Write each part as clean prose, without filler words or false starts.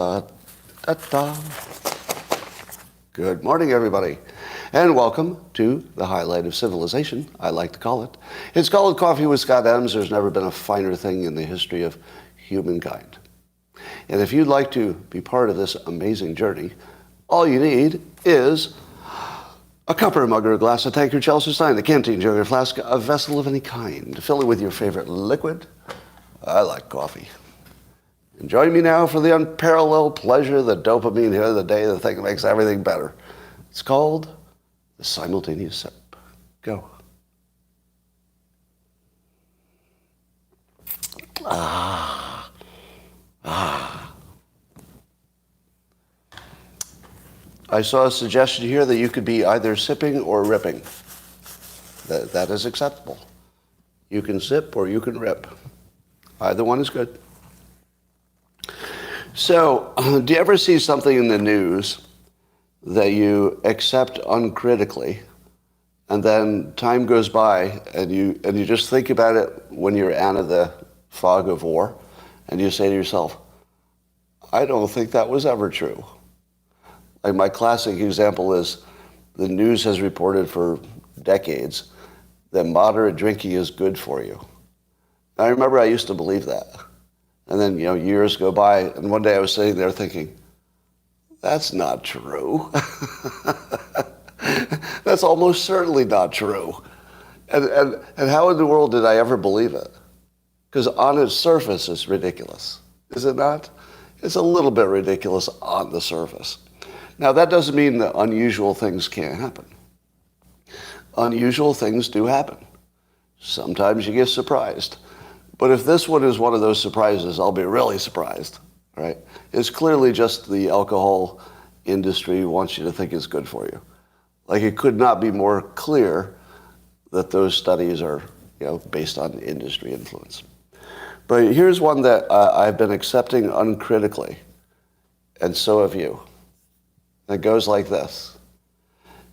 Da-da. Good morning, everybody, and welcome to the highlight of civilization, I like to call it. It's called Coffee with Scott Adams. There's never been a finer thing in the history of humankind. And if you'd like to be part of this amazing journey, all you need is a cup or a mug or a glass, a tankard, chalice or stein, a canteen, jug or flask, a vessel of any kind. Fill it with your favorite liquid. I like coffee. And join me now for the unparalleled pleasure, the dopamine hit of the day, the thing that makes everything better. It's called the simultaneous sip. Go. Ah. I saw a suggestion here that you could be either sipping or ripping. That is acceptable. You can sip or you can rip. Either one is good. So, do you ever see something in the news that you accept uncritically, and then time goes by, and you just think about it when you're out of the fog of war, and you say to yourself, I don't think that was ever true. Like my classic example is the news has reported for decades that moderate drinking is good for you. I remember I used to believe that. And then, years go by, and one day I was sitting there thinking, that's not true. That's almost certainly not true. And how in the world did I ever believe it? Because on its surface, it's ridiculous. Is it not? It's a little bit ridiculous on the surface. Now, that doesn't mean that unusual things can't happen. Unusual things do happen. Sometimes you get surprised. But if this one is one of those surprises, I'll be really surprised, right? It's clearly just the alcohol industry wants you to think it's good for you. Like, it could not be more clear that those studies are, based on industry influence. But here's one that I've been accepting uncritically, and so have you. It goes like this,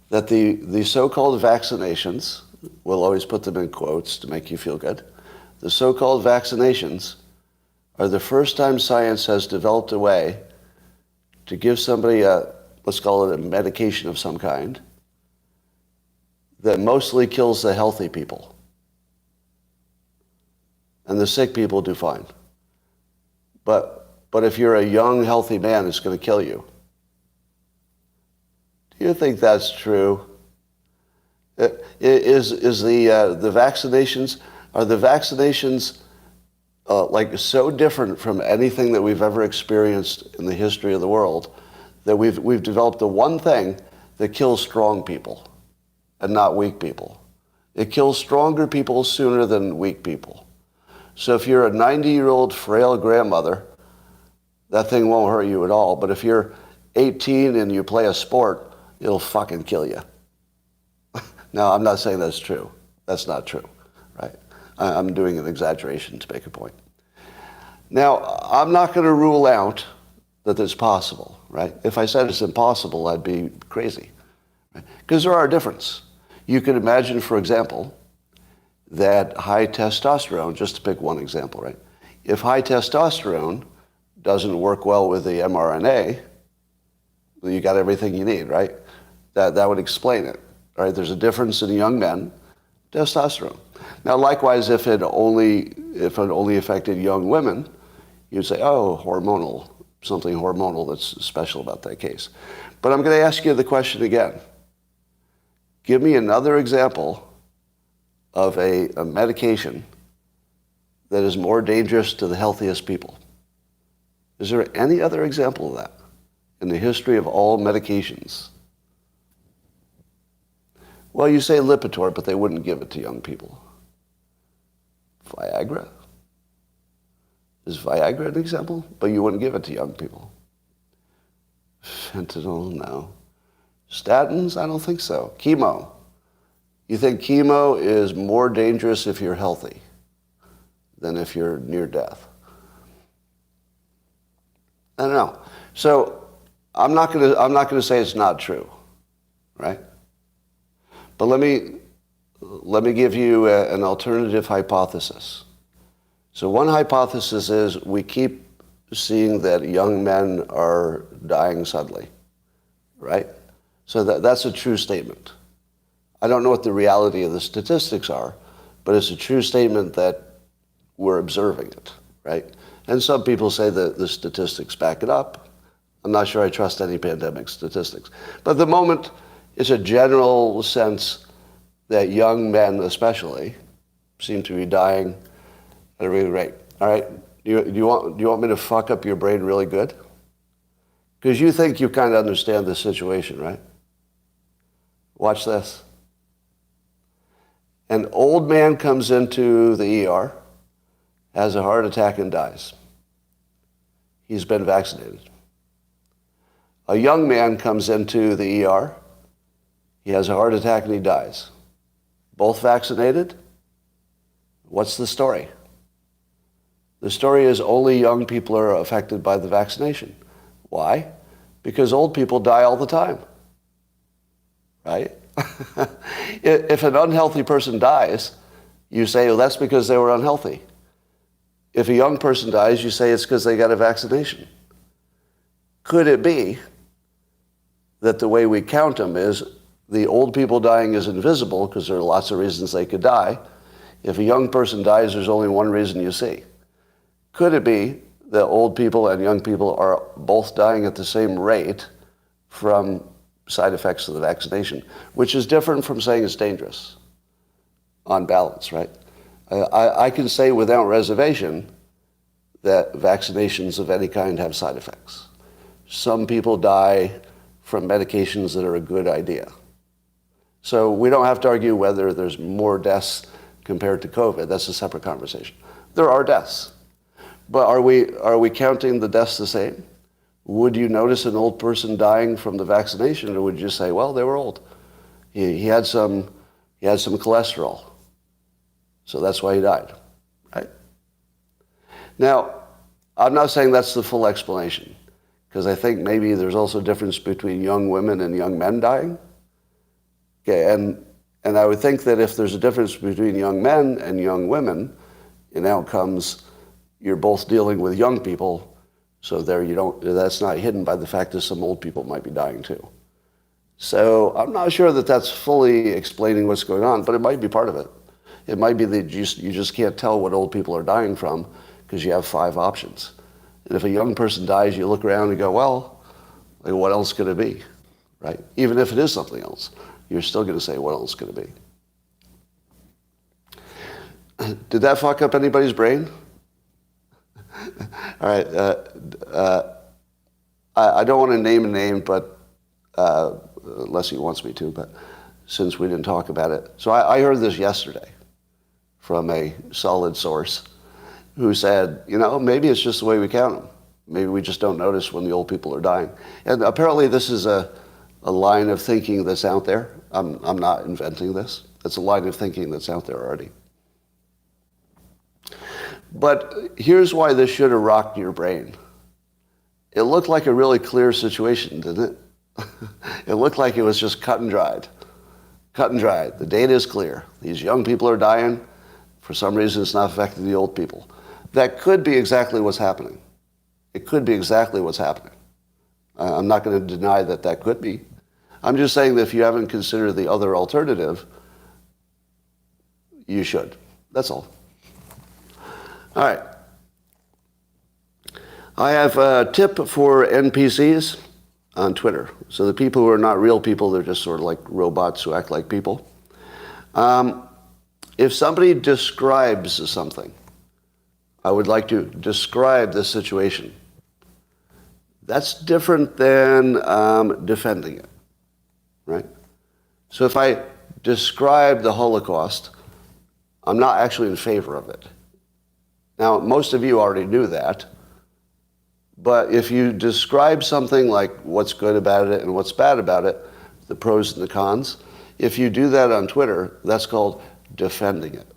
that the so-called vaccinations, we'll always put them in quotes to make you feel good, the so-called vaccinations are the first time science has developed a way to give somebody let's call it a medication of some kind, that mostly kills the healthy people. And the sick people do fine. But if you're a young, healthy man, it's going to kill you. Do you think that's true? Is the vaccinations... Are the vaccinations so different from anything that we've ever experienced in the history of the world that we've developed the one thing that kills strong people and not weak people? It kills stronger people sooner than weak people. So if you're a 90-year-old frail grandmother, that thing won't hurt you at all. But if you're 18 and you play a sport, it'll fucking kill you. Now, I'm not saying that's true. That's not true, right? I'm doing an exaggeration to make a point. Now, I'm not going to rule out that it's possible, right? If I said it's impossible, I'd be crazy, right? Because there are differences. You can imagine, for example, that high testosterone, just to pick one example, right? If high testosterone doesn't work well with the mRNA, well, you got everything you need, right? That would explain it, right? There's a difference in young men, testosterone. Now, likewise, if it only affected young women, you'd say, oh, hormonal, something hormonal that's special about that case. But I'm going to ask you the question again. Give me another example of a medication that is more dangerous to the healthiest people. Is there any other example of that in the history of all medications? Well, you say Lipitor, but they wouldn't give it to young people. Viagra? Is Viagra an example? But you wouldn't give it to young people. Fentanyl? No. Statins? I don't think so. Chemo? You think chemo is more dangerous if you're healthy than if you're near death? I don't know. So I'm not going to say it's not true, right? But let me give you an alternative hypothesis. So one hypothesis is we keep seeing that young men are dying suddenly, right? So that's a true statement. I don't know what the reality of the statistics are, but it's a true statement that we're observing it, right? And some people say that the statistics back it up. I'm not sure I trust any pandemic statistics. But at the moment, it's a general sense that young men especially seem to be dying at a really rate. All right, do you want me to fuck up your brain really good? Because you think you kind of understand the situation, right? Watch this. An old man comes into the ER, has a heart attack and dies. He's been vaccinated. A young man comes into the ER, he has a heart attack and he dies. Both vaccinated? What's the story? The story is only young people are affected by the vaccination. Why? Because old people die all the time, right? If an unhealthy person dies, you say, well, that's because they were unhealthy. If a young person dies, you say it's because they got a vaccination. Could it be that the way we count them is the old people dying is invisible because there are lots of reasons they could die. If a young person dies, there's only one reason you see. Could it be that old people and young people are both dying at the same rate from side effects of the vaccination, which is different from saying it's dangerous on balance, right? I can say without reservation that vaccinations of any kind have side effects. Some people die from medications that are a good idea. So we don't have to argue whether there's more deaths compared to COVID. That's a separate conversation. There are deaths. But are we counting the deaths the same? Would you notice an old person dying from the vaccination, or would you say, well, they were old? He had some cholesterol, so that's why he died, right? Now, I'm not saying that's the full explanation, because I think maybe there's also a difference between young women and young men dying. Okay, and I would think that if there's a difference between young men and young women in outcomes, you're both dealing with young people, so that's not hidden by the fact that some old people might be dying too. So I'm not sure that that's fully explaining what's going on, but it might be part of it. It might be that you just can't tell what old people are dying from because you have 5 options. And if a young person dies, you look around and go, well, like, what else could it be, right? Even if it is something else, you're still going to say, what else could it be? Did that fuck up anybody's brain? All right. I don't want to name a name, but unless he wants me to, but since we didn't talk about it. So I heard this yesterday from a solid source who said, maybe it's just the way we count them. Maybe we just don't notice when the old people are dying. And apparently this is a line of thinking that's out there. I'm not inventing this. It's a line of thinking that's out there already. But here's why this should have rocked your brain. It looked like a really clear situation, didn't it? It looked like it was just cut and dried. Cut and dried. The data is clear. These young people are dying. For some reason, it's not affecting the old people. That could be exactly what's happening. It could be exactly what's happening. I'm not going to deny that that could be. I'm just saying that if you haven't considered the other alternative, you should. That's all. All right. I have a tip for NPCs on Twitter. So the people who are not real people, they're just sort of like robots who act like people. If somebody describes something, I would like to describe this situation. That's different than defending it, right? So if I describe the Holocaust, I'm not actually in favor of it. Now, most of you already knew that, but if you describe something like what's good about it and what's bad about it, the pros and the cons, if you do that on Twitter, that's called defending it.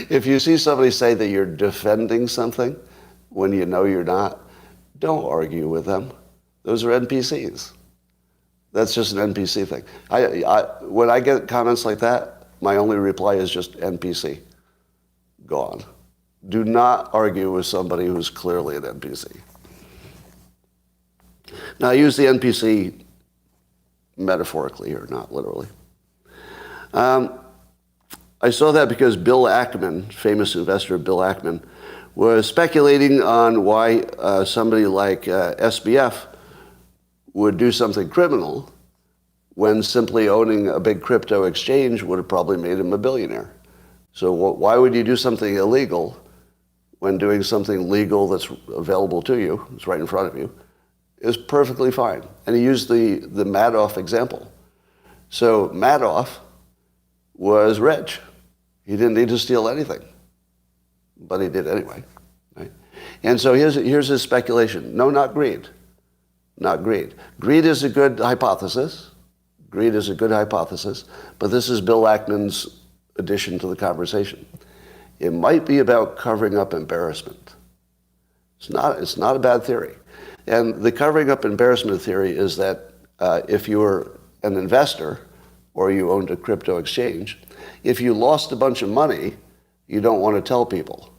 If you see somebody say that you're defending something when you know you're not, don't argue with them. Those are NPCs. That's just an NPC thing. When I get comments like that, my only reply is just NPC. Go on. Do not argue with somebody who's clearly an NPC. Now, I use the NPC metaphorically here, not literally. I saw that because Bill Ackman, famous investor Bill Ackman, was speculating on why somebody like SBF would do something criminal when simply owning a big crypto exchange would have probably made him a billionaire. So why would you do something illegal when doing something legal that's available to you, it's right in front of you, is perfectly fine. And he used the Madoff example. So Madoff was rich. He didn't need to steal anything, but he did anyway. Right? And so here's his speculation. No, not greed. Not greed. Greed is a good hypothesis. Greed is a good hypothesis, but this is Bill Ackman's addition to the conversation. It might be about covering up embarrassment. It's not a bad theory. And the covering up embarrassment theory is that if you were an investor or you owned a crypto exchange, if you lost a bunch of money, you don't want to tell people.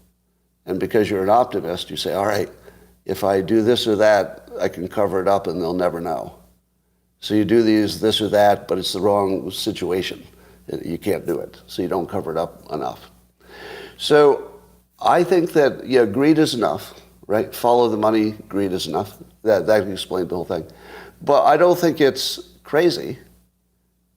And because you're an optimist, you say, all right, if I do this or that, I can cover it up and they'll never know. So you do this or that, but it's the wrong situation. You can't do it. So you don't cover it up enough. So I think that, yeah, greed is enough, right? Follow the money, greed is enough. That can explain the whole thing. But I don't think it's crazy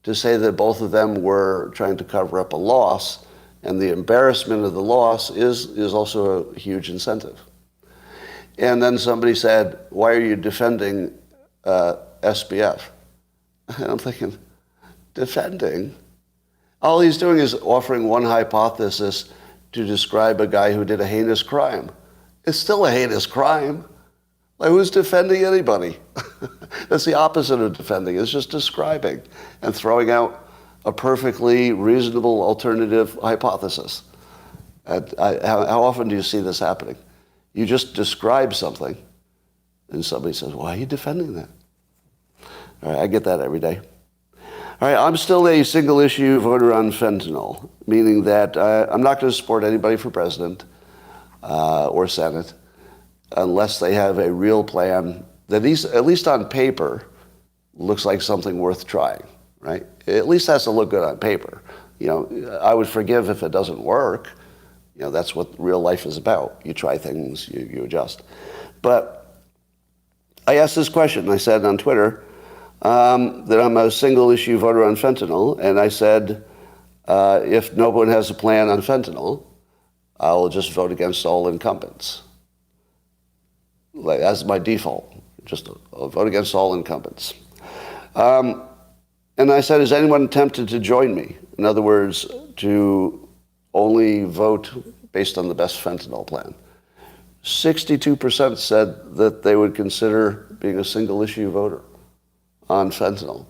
to say that both of them were trying to cover up a loss, and the embarrassment of the loss is also a huge incentive. And then somebody said, why are you defending SBF? And I'm thinking, defending? All he's doing is offering one hypothesis to describe a guy who did a heinous crime. It's still a heinous crime. Like, who's defending anybody? That's the opposite of defending. It's just describing and throwing out a perfectly reasonable alternative hypothesis. How often do you see this happening? You just describe something, and somebody says, why are you defending that? All right, I get that every day. All right, I'm still a single-issue voter on fentanyl, meaning that I'm not going to support anybody for president or Senate unless they have a real plan that at least on paper looks like something worth trying, right? At least has to look good on paper. You know, I would forgive if it doesn't work. You know, that's what real life is about. You try things, you adjust. But I asked this question. I said on Twitter that I'm a single-issue voter on fentanyl, and I said if no one has a plan on fentanyl, I'll just vote against all incumbents. Like, that's my default. Just I'll vote against all incumbents. And I said, is anyone tempted to join me? In other words, to only vote based on the best fentanyl plan. 62% said that they would consider being a single-issue voter on fentanyl.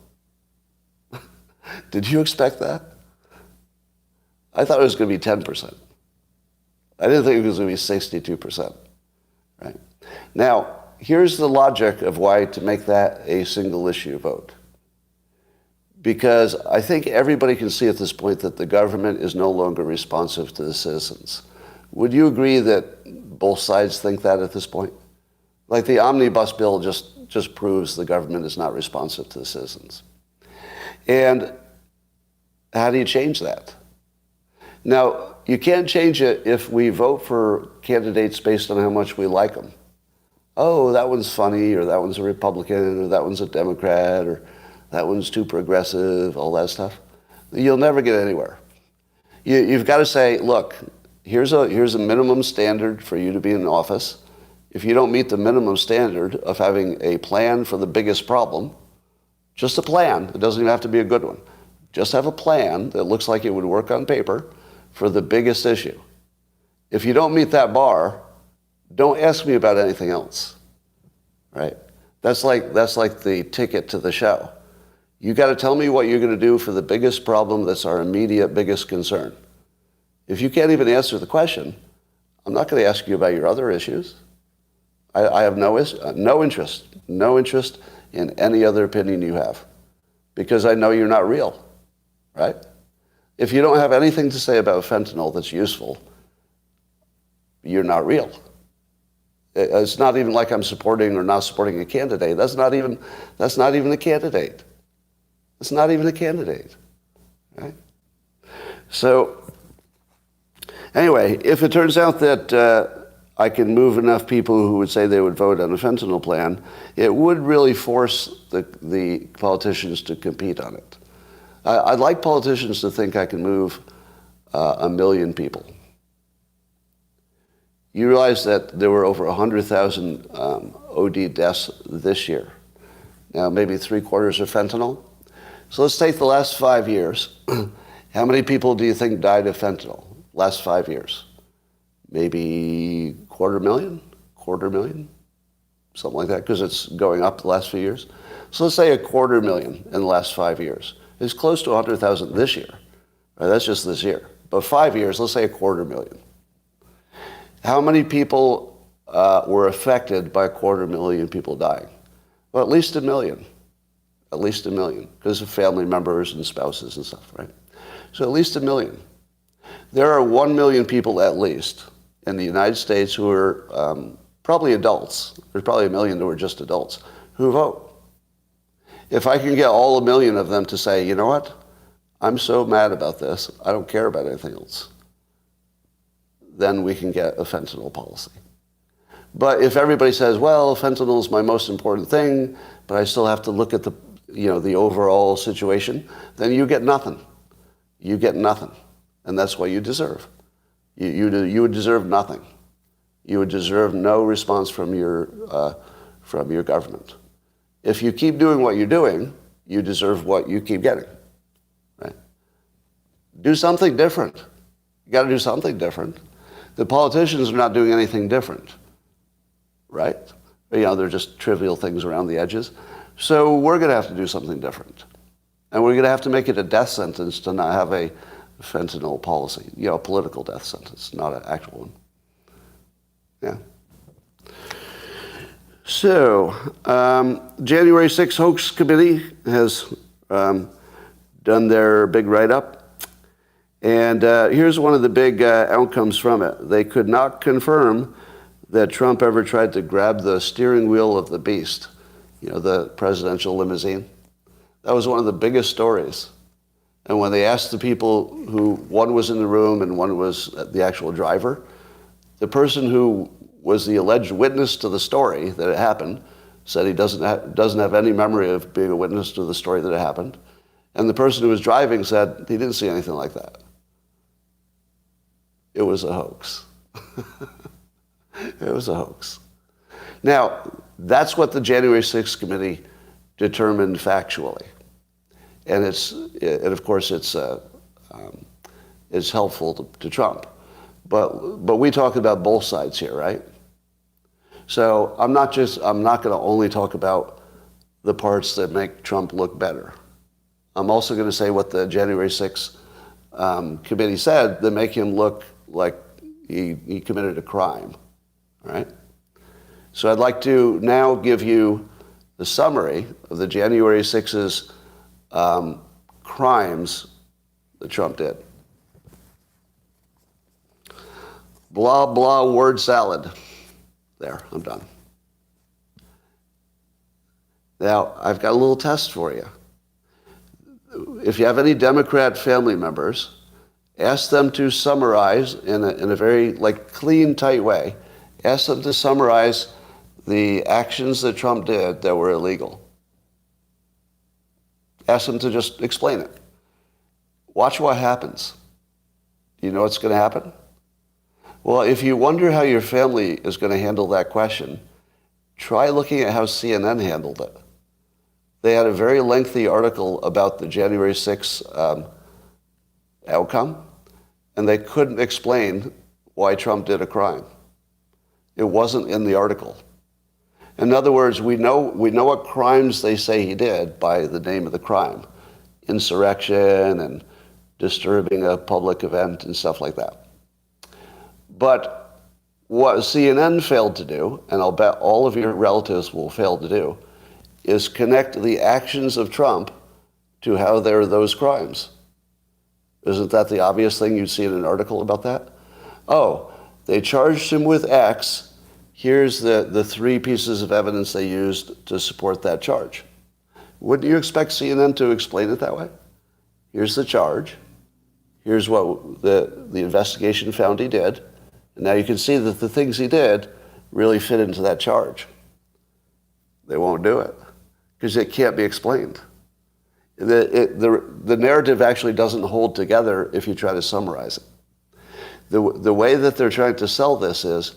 Did you expect that? I thought it was going to be 10%. I didn't think it was going to be 62%. Right? Now, here's the logic of why to make that a single-issue vote. Because I think everybody can see at this point that the government is no longer responsive to the citizens. Would you agree that both sides think that at this point? Like, the Omnibus bill just proves the government is not responsive to the citizens. And how do you change that? Now, you can't change it if we vote for candidates based on how much we like them. Oh, that one's funny, or that one's a Republican, or that one's a Democrat, or that one's too progressive, all that stuff. You'll never get anywhere. You've got to say, look, here's a minimum standard for you to be in office. If you don't meet the minimum standard of having a plan for the biggest problem, just a plan, it doesn't even have to be a good one, just have a plan that looks like it would work on paper for the biggest issue. If you don't meet that bar, don't ask me about anything else, right? That's like the ticket to the show. You got to tell me what you're going to do for the biggest problem that's our immediate biggest concern. If you can't even answer the question, I'm not going to ask you about your other issues. I have no interest in any other opinion you have, because I know you're not real, right? If you don't have anything to say about fentanyl that's useful, you're not real. It's not even like I'm supporting or not supporting a candidate. That's not even a candidate. It's not even a candidate, right? So anyway, if it turns out that I can move enough people who would say they would vote on a fentanyl plan, it would really force the politicians to compete on it. I'd like politicians to think I can move 1 million people. You realize that there were over 100,000 OD deaths this year. Now, maybe 3/4 are fentanyl. So let's take the last 5 years. How many people do you think died of fentanyl last 5 years? Maybe 250,000, something like that, because it's going up the last few years. So let's say 250,000 in the last 5 years. It's close to 100,000 this year. Right, that's just this year. But 5 years, let's say 250,000. How many people were affected by 250,000 people dying? Well, at least 1 million. At least 1 million, because of family members and spouses and stuff, right? So at least 1 million. There are 1 million people at least in the United States who are probably adults. There's probably 1 million who are just adults who vote. If I can get all 1 million of them to say, you know what? I'm so mad about this, I don't care about anything else, then we can get a fentanyl policy. But if everybody says, well, fentanyl is my most important thing, but I still have to look at the overall situation, then you get nothing. You get nothing. And that's what you deserve. You would deserve nothing. You would deserve no response from your government. If you keep doing what you're doing, you deserve what you keep getting. Right? Do something different. You got to do something different. The politicians are not doing anything different, right? They're just trivial things around the edges. So we're going to have to do something different. And we're going to have to make it a death sentence to not have a fentanyl policy, a political death sentence, not an actual one. Yeah. So, January 6th Hoax Committee has done their big write-up. And here's one of the big outcomes from it. They could not confirm that Trump ever tried to grab the steering wheel of the beast, the presidential limousine. That was one of the biggest stories. And when they asked the people who, one was in the room and one was the actual driver, the person who was the alleged witness to the story that it happened said he doesn't have any memory of being a witness to the story that it happened. And the person who was driving said he didn't see anything like that. It was a hoax. It was a hoax. Now, that's what the January 6th committee determined factually. And of course it's helpful to Trump. But we talk about both sides here, right? So I'm not going to only talk about the parts that make Trump look better. I'm also going to say what the January 6th committee said that make him look like he committed a crime, right? So I'd like to now give you the summary of the January 6th's crimes that Trump did. Blah, blah, word salad. There, I'm done. Now, I've got a little test for you. If you have any Democrat family members, ask them to summarize in a very clean, tight way. Ask them to summarize the actions that Trump did that were illegal. Ask them to just explain it. Watch what happens. Do you know what's going to happen? Well, if you wonder how your family is going to handle that question, try looking at how CNN handled it. They had a very lengthy article about the January 6th outcome, and they couldn't explain why Trump did a crime. It wasn't in the article. In other words, we know what crimes they say he did by the name of the crime. Insurrection and disturbing a public event and stuff like that. But what CNN failed to do, and I'll bet all of your relatives will fail to do, is connect the actions of Trump to how there are those crimes. Isn't that the obvious thing you'd see in an article about that? Oh, They charged him with X. Here's the three pieces of evidence they used to support that charge. Wouldn't you expect CNN to explain it that way? Here's the charge. Here's what the investigation found he did. And now you can see that the things he did really fit into that charge. They won't do it because it can't be explained. The narrative actually doesn't hold together if you try to summarize it. The way that they're trying to sell this is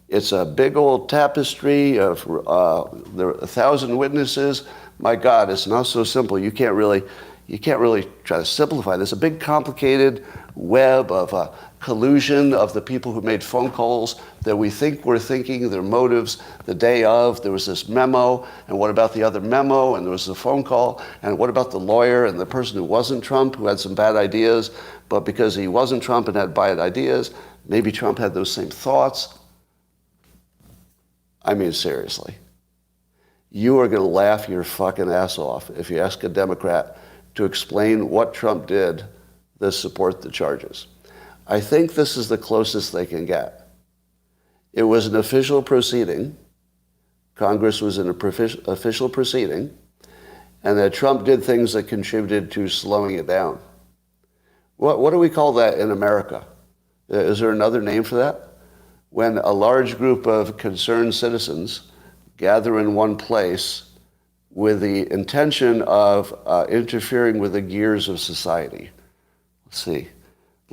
it's a big old tapestry of there are 1,000 witnesses. My God, it's not so simple. You can't really try to simplify this. A big complicated web of collusion of the people who made phone calls that we think were thinking their motives the day of. There was this memo, and what about the other memo? And there was the phone call, and what about the lawyer and the person who wasn't Trump who had some bad ideas, but because he wasn't Trump and had bad ideas, maybe Trump had those same thoughts. I mean, seriously. You are going to laugh your fucking ass off if you ask a Democrat to explain what Trump did to support the charges. I think this is the closest they can get. It was an official proceeding. Congress was in an official proceeding, and that Trump did things that contributed to slowing it down. What do we call that in America? Is there another name for that? When a large group of concerned citizens gather in one place with the intention of interfering with the gears of society. Let's see.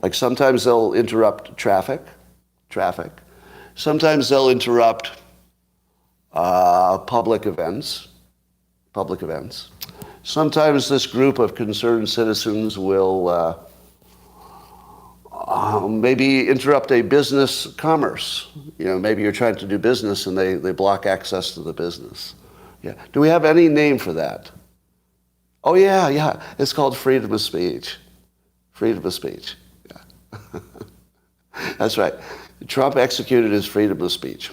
Like sometimes they'll interrupt traffic. Sometimes they'll interrupt public events. Sometimes this group of concerned citizens will maybe interrupt a business commerce. You know, maybe you're trying to do business and they block access to the business. Yeah. Do we have any name for that? Oh yeah. It's called freedom of speech. Freedom of speech. Yeah. That's right. Trump executed his freedom of speech.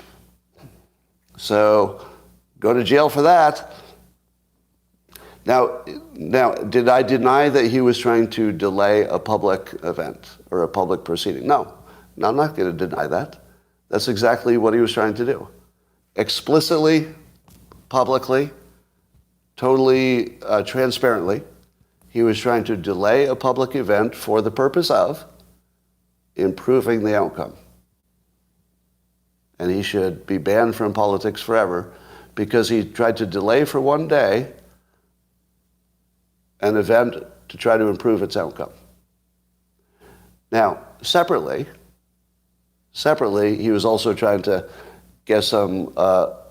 So go to jail for that. Now, did I deny that he was trying to delay a public event or a public proceeding? No, I'm not going to deny that. That's exactly what he was trying to do. Explicitly, publicly, totally transparently, he was trying to delay a public event for the purpose of improving the outcome. And he should be banned from politics forever because he tried to delay for one day an event to try to improve its outcome. Now, separately, he was also trying to get some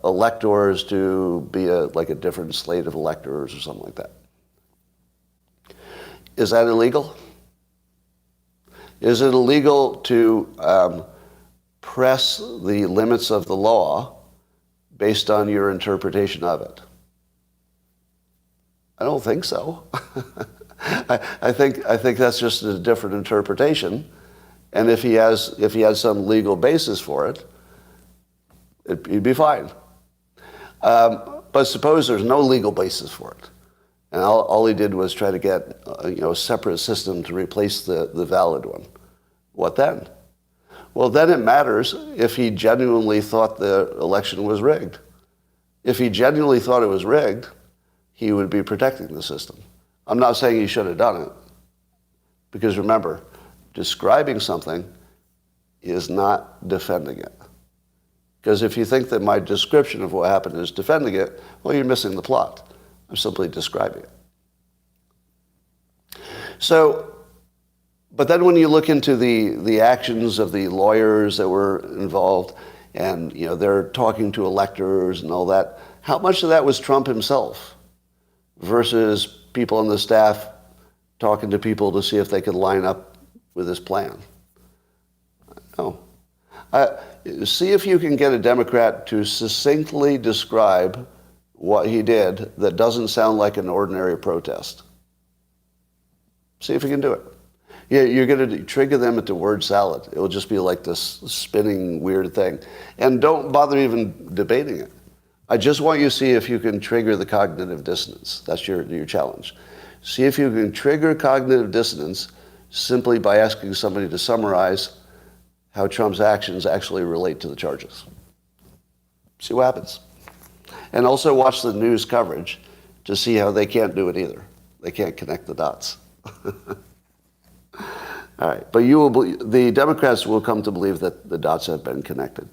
electors to be like a different slate of electors or something like that. Is that illegal? Is it illegal to press the limits of the law based on your interpretation of it? I don't think so. I think that's just a different interpretation, and if he has some legal basis for it, he'd be fine. But suppose there's no legal basis for it, and all he did was try to get a separate system to replace the valid one. What then? Well, then it matters if he genuinely thought the election was rigged. If he genuinely thought it was rigged, he would be protecting the system. I'm not saying he should have done it, because remember, describing something is not defending it. Because if you think that my description of what happened is defending it, well, you're missing the plot. I'm simply describing it. So, but then when you look into the actions of the lawyers that were involved, and they're talking to electors and all that, how much of that was Trump himself versus people on the staff talking to people to see if they could line up with his plan? No. See if you can get a Democrat to succinctly describe what he did that doesn't sound like an ordinary protest. See if you can do it. You're going to trigger them into word salad. It will just be like this spinning weird thing. And don't bother even debating it. I just want you to see if you can trigger the cognitive dissonance. That's your challenge. See if you can trigger cognitive dissonance simply by asking somebody to summarize how Trump's actions actually relate to the charges. See what happens. And also watch the news coverage to see how they can't do it either. They can't connect the dots. All right, but the Democrats will come to believe that the dots have been connected.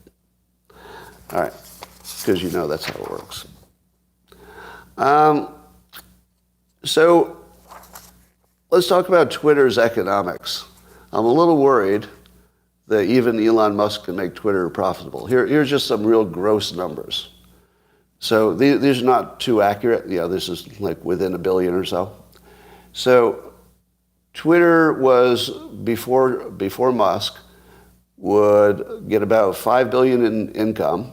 All right, because you know that's how it works. So let's talk about Twitter's economics. I'm a little worried that even Elon Musk can make Twitter profitable. Here's just some real gross numbers. So these are not too accurate. This is like within $1 billion or so. So Twitter was, before Musk, would get about $5 billion in income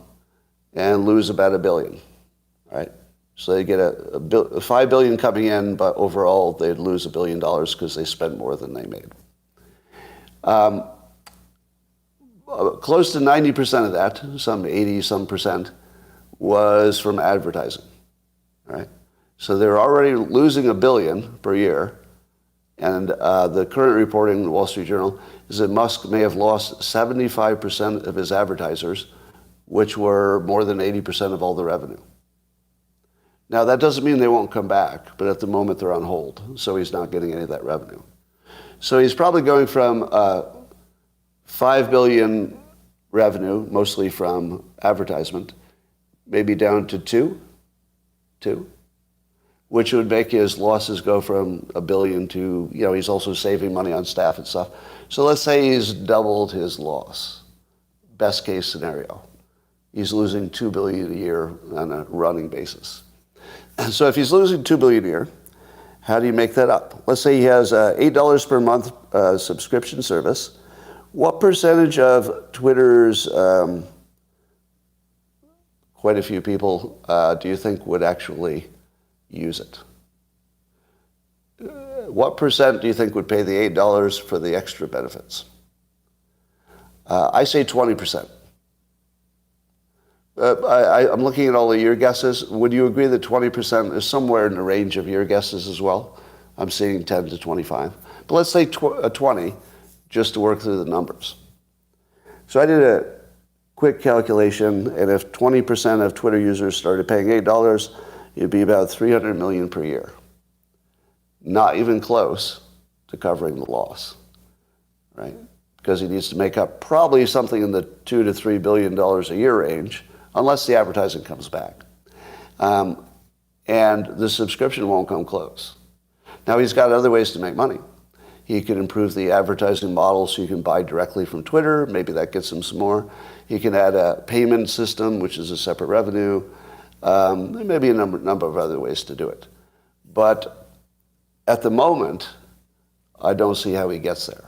and lose about $1 billion, right? So they get $5 billion coming in, but overall they'd lose $1 billion because they spent more than they made. Close to 90% of that, some 80-some percent, was from advertising, right? So they're already losing $1 billion per year, and the current reporting in the Wall Street Journal is that Musk may have lost 75% of his advertisers, which were more than 80% of all the revenue. Now, that doesn't mean they won't come back, but at the moment they're on hold, so he's not getting any of that revenue. So he's probably going from $5 billion revenue, mostly from advertisement, maybe down to two, which would make his losses go from $1 billion to, he's also saving money on staff and stuff. So let's say he's doubled his loss. Best case scenario. He's losing $2 billion a year on a running basis. And so if he's losing $2 billion a year, how do you make that up? Let's say he has $8 per month subscription service. What percentage of Twitter's quite a few people do you think would actually use it? What percent do you think would pay the $8 for the extra benefits? I say 20%. I'm looking at all of your guesses. Would you agree that 20% is somewhere in the range of your guesses as well? I'm seeing 10 to 25. But let's say 20, just to work through the numbers. So I did a quick calculation, and if 20% of Twitter users started paying $8, it'd be about $300 million per year. Not even close to covering the loss, right? Because he needs to make up probably something in the $2 to $3 billion a year range, unless the advertising comes back. And the subscription won't come close. Now, he's got other ways to make money. He can improve the advertising model so you can buy directly from Twitter. Maybe that gets him some more. He can add a payment system, which is a separate revenue. There may be a number of other ways to do it. But at the moment, I don't see how he gets there.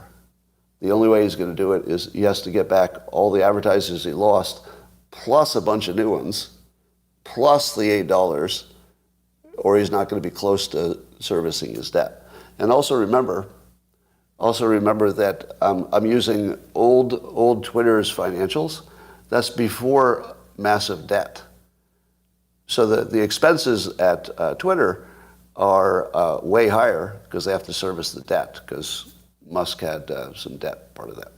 The only way he's going to do it is he has to get back all the advertisers he lost, plus a bunch of new ones, plus the $8, or he's not going to be close to servicing his debt. And also remember that I'm using old Twitter's financials. That's before massive debt. So the expenses at Twitter are way higher because they have to service the debt, because Musk had some debt, part of that.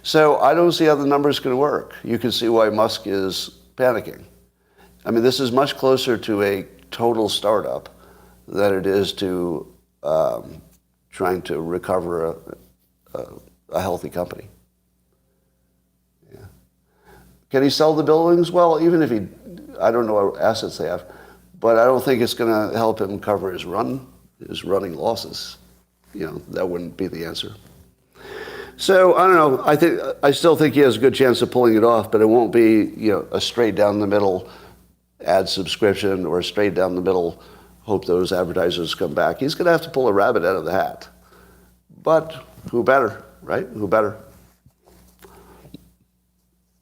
So I don't see how the numbers can work. You can see why Musk is panicking. I mean, this is much closer to a total startup than it is to trying to recover a healthy company. Yeah. Can he sell the buildings? Well, even if I don't know what assets they have, but I don't think it's going to help him cover his running losses. That wouldn't be the answer. So I don't know. I still think he has a good chance of pulling it off, but it won't be a straight down the middle ad subscription or a straight down the middle hope those advertisers come back. He's going to have to pull a rabbit out of the hat. But who better, right? Who better?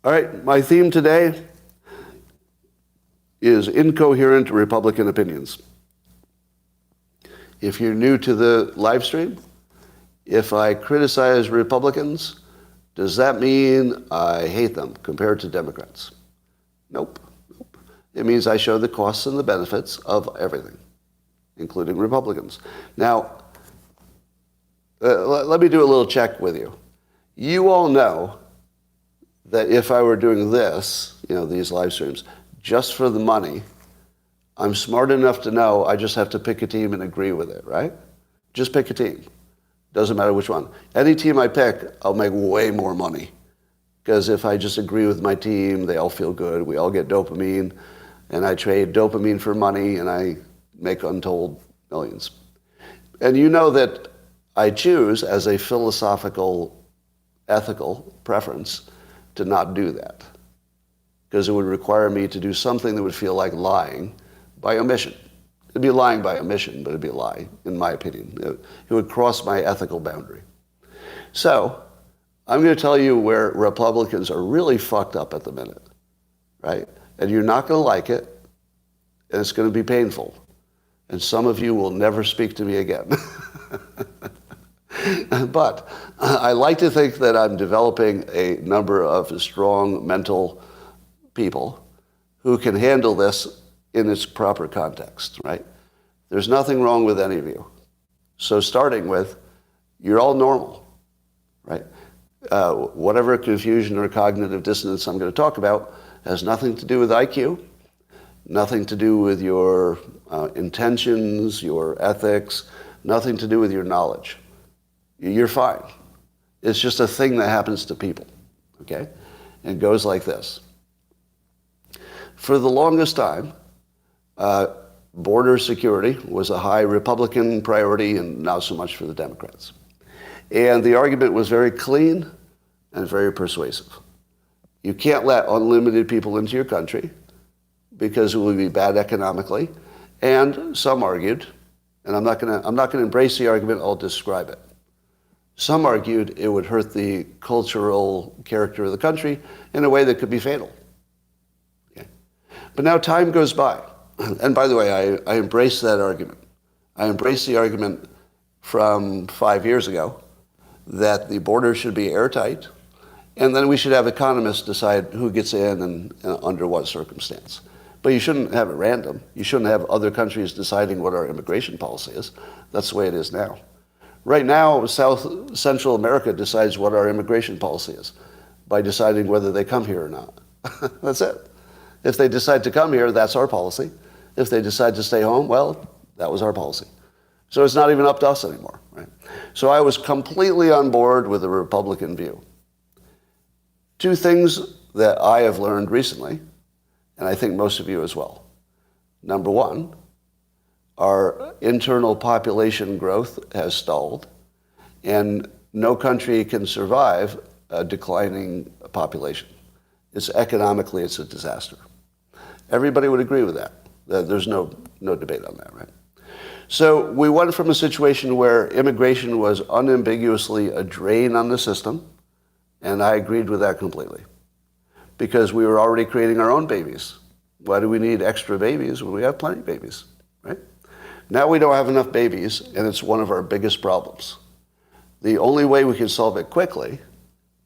All right, my theme today is incoherent Republican opinions. If you're new to the live stream, if I criticize Republicans, does that mean I hate them compared to Democrats? Nope. It means I show the costs and the benefits of everything, including Republicans. Now, let me do a little check with you. You all know that if I were doing this, these live streams, just for the money, I'm smart enough to know I just have to pick a team and agree with it, right? Just pick a team. Doesn't matter which one. Any team I pick, I'll make way more money. Because if I just agree with my team, they all feel good, we all get dopamine, and I trade dopamine for money, and I make untold millions. And you know that I choose, as a philosophical, ethical preference, to not do that. Because it would require me to do something that would feel like lying by omission. It'd be lying by omission, but it'd be a lie, in my opinion. It would cross my ethical boundary. So, I'm going to tell you where Republicans are really fucked up at the minute, right? And you're not going to like it, and it's going to be painful. And some of you will never speak to me again. But I like to think that I'm developing a number of strong mental people who can handle this in its proper context, right? There's nothing wrong with any of you. So starting with, you're all normal, right? Whatever confusion or cognitive dissonance I'm going to talk about has nothing to do with IQ, nothing to do with your intentions, your ethics, nothing to do with your knowledge. You're fine. It's just a thing that happens to people, okay? And it goes like this. For the longest time, border security was a high Republican priority and not so much for the Democrats. And the argument was very clean and very persuasive. You can't let unlimited people into your country because it will be bad economically. And some argued, and I'm not going to embrace the argument, I'll describe it. Some argued it would hurt the cultural character of the country in a way that could be fatal. Okay. But now time goes by. And by the way, I embrace that argument. I embrace the argument from 5 years ago that the border should be airtight, and then we should have economists decide who gets in and under what circumstance. But you shouldn't have it random. You shouldn't have other countries deciding what our immigration policy is. That's the way it is now. Right now, South Central America decides what our immigration policy is by deciding whether they come here or not. That's it. If they decide to come here, that's our policy. If they decide to stay home, well, that was our policy. So it's not even up to us anymore, right? So I was completely on board with the Republican view. Two things that I have learned recently, and I think most of you as well. Number one, our internal population growth has stalled, and no country can survive a declining population. Economically, it's a disaster. Everybody would agree with that. There's no debate on that, right? So we went from a situation where immigration was unambiguously a drain on the system, and I agreed with that completely, because we were already creating our own babies. Why do we need extra babies when we have plenty of babies, right? Now we don't have enough babies, and it's one of our biggest problems. The only way we can solve it quickly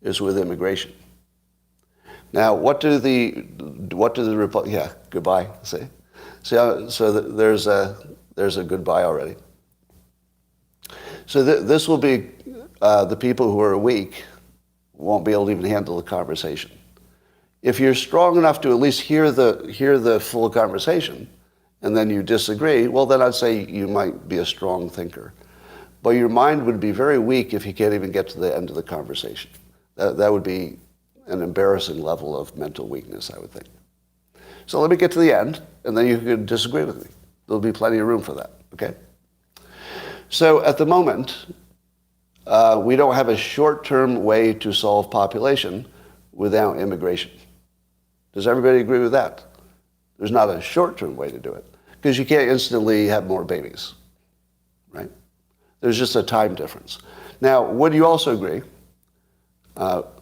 is with immigration. Now, what do the yeah, goodbye. See, so there's a goodbye already. So this will be the people who are weak won't be able to even handle the conversation. If you're strong enough to at least hear the full conversation, and then you disagree, well, then I'd say you might be a strong thinker. But your mind would be very weak if you can't even get to the end of the conversation. That would be an embarrassing level of mental weakness, I would think. So let me get to the end, and then you can disagree with me. There'll be plenty of room for that, okay? So at the moment, we don't have a short-term way to solve population without immigration. Does everybody agree with that? There's not a short-term way to do it, because you can't instantly have more babies, right? There's just a time difference. Now, would you also agree,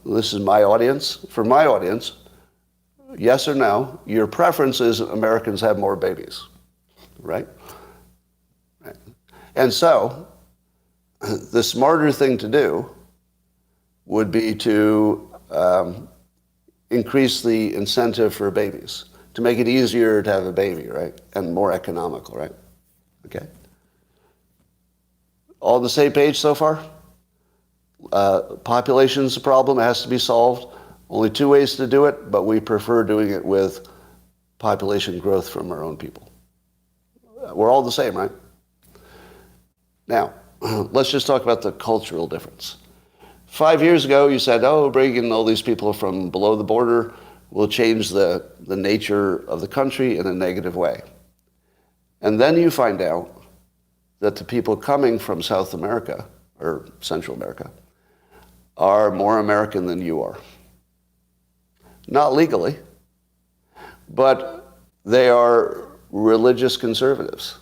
this is my audience, for my audience, yes or no, your preference is Americans have more babies, right? Right. And so, the smarter thing to do would be to increase the incentive for babies, to make it easier to have a baby, right? And more economical, right? Okay. All on the same page so far? Population's a problem. It has to be solved. Only two ways to do it, but we prefer doing it with population growth from our own people. We're all the same, right? Now, let's just talk about the cultural difference. 5 years ago, you said, oh, bringing all these people from below the border will change the nature of the country in a negative way. And then you find out that the people coming from South America, or Central America, are more American than you are. Not legally, but they are religious conservatives.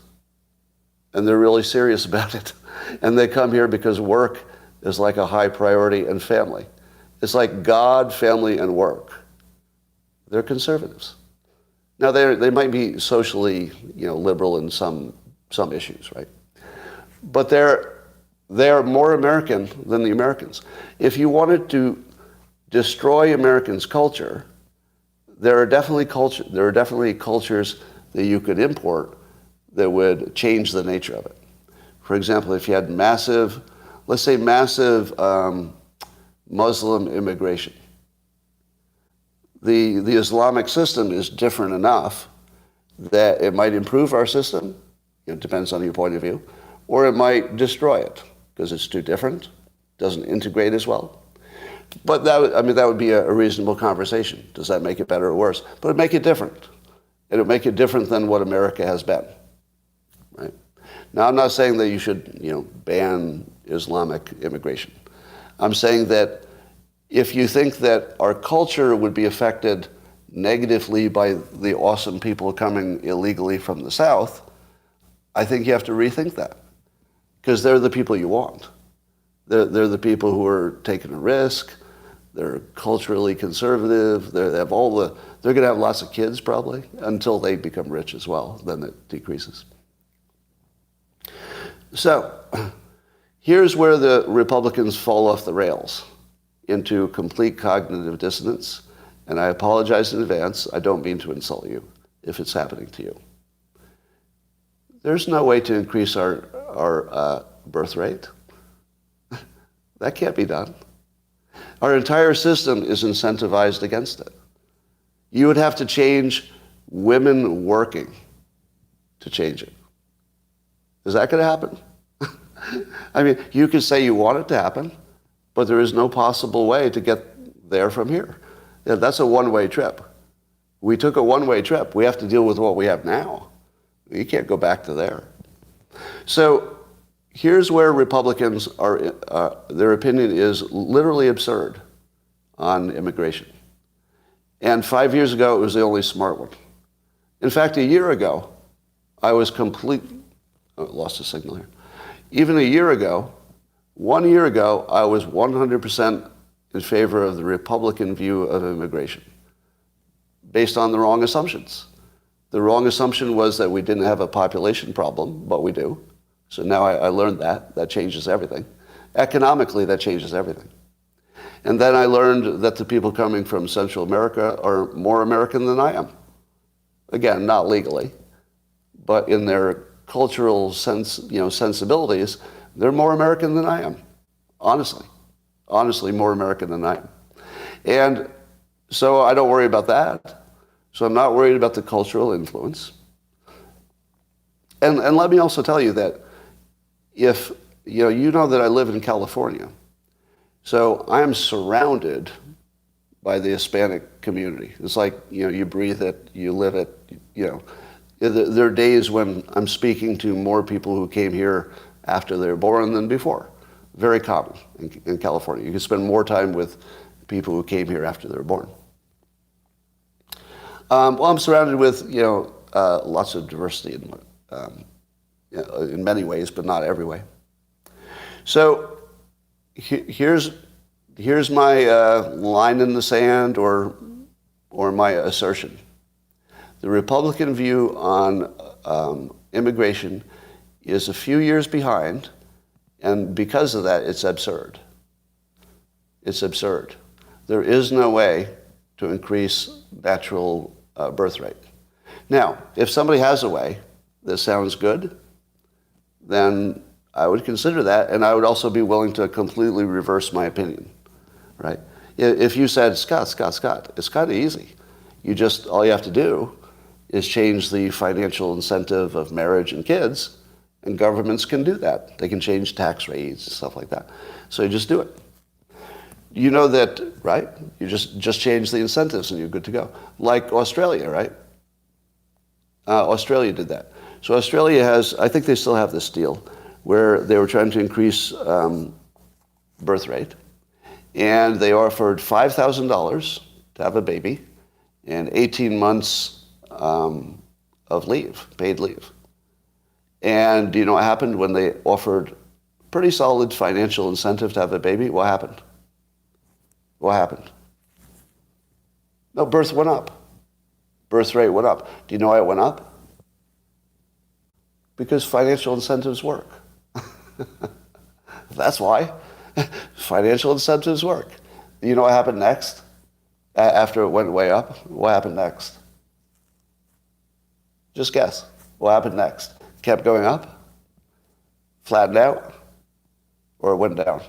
And they're really serious about it. And they come here because work is like a high priority, and family. It's like God, family, and work. They're conservatives. Now, they might be socially, liberal in some issues, right? But they are more American than the Americans. If you wanted to destroy Americans' culture, there are definitely cultures that you could import that would change the nature of it. For example, if you had massive Muslim immigration. The Islamic system is different enough that it might improve our system, it depends on your point of view, or it might destroy it because it's too different, doesn't integrate as well. But that would be a reasonable conversation. Does that make it better or worse? But it'd make it different. It'd make it different than what America has been, right? Now, I'm not saying that you should, ban Islamic immigration. I'm saying that if you think that our culture would be affected negatively by the awesome people coming illegally from the South, I think you have to rethink that. Because they're the people you want. They're the people who are taking a risk. They're culturally conservative. They're going to have lots of kids probably until they become rich as well. Then it decreases. So here's where the Republicans fall off the rails into complete cognitive dissonance. And I apologize in advance. I don't mean to insult you if it's happening to you. There's no way to increase our birth rate. That can't be done. Our entire system is incentivized against it. You would have to change women working to change it. Is that going to happen? I mean, you could say you want it to happen, but there is no possible way to get there from here. That's a one-way trip. We took a one-way trip. We have to deal with what we have now. You can't go back to there. So here's where Republicans their opinion is literally absurd on immigration. And 5 years ago, it was the only smart one. In fact, a year ago, I was lost a signal here. Even a year ago, 1 year ago, I was 100% in favor of the Republican view of immigration, based on the wrong assumptions. The wrong assumption was that we didn't have a population problem, but we do. So now I learned that. That changes everything. Economically, that changes everything. And then I learned that the people coming from Central America are more American than I am. Again, not legally, but in their cultural sensibilities, they're more American than I am. Honestly, more American than I am. And so I don't worry about that. So I'm not worried about the cultural influence. And let me also tell you that if, you know that I live in California. So I am surrounded by the Hispanic community. It's like, you breathe it, you live it, There are days when I'm speaking to more people who came here after they were born than before. Very common in California. You can spend more time with people who came here after they were born. Well, I'm surrounded with, lots of diversity in many ways, but not every way. So here's my line in the sand or my assertion. The Republican view on immigration is a few years behind, and because of that, it's absurd. It's absurd. There is no way to increase natural birth rate. Now, if somebody has a way that sounds good, then I would consider that, and I would also be willing to completely reverse my opinion, right? If you said, Scott, it's kind of easy. All you have to do is change the financial incentive of marriage and kids, and governments can do that. They can change tax rates and stuff like that. So you just do it. You know that, right? You just change the incentives and you're good to go. Like Australia, right? Australia did that. So Australia has, I think they still have this deal, where they were trying to increase birth rate, and they offered $5,000 to have a baby and 18 months of leave, paid leave. And do you know what happened when they offered pretty solid financial incentive to have a baby? What happened? What happened? No, birth went up. Birth rate went up. Do you know why it went up? Because financial incentives work. That's why. Financial incentives work. You know what happened next? After it went way up, what happened next? Just guess. What happened next? Kept going up? Flattened out? Or it went down?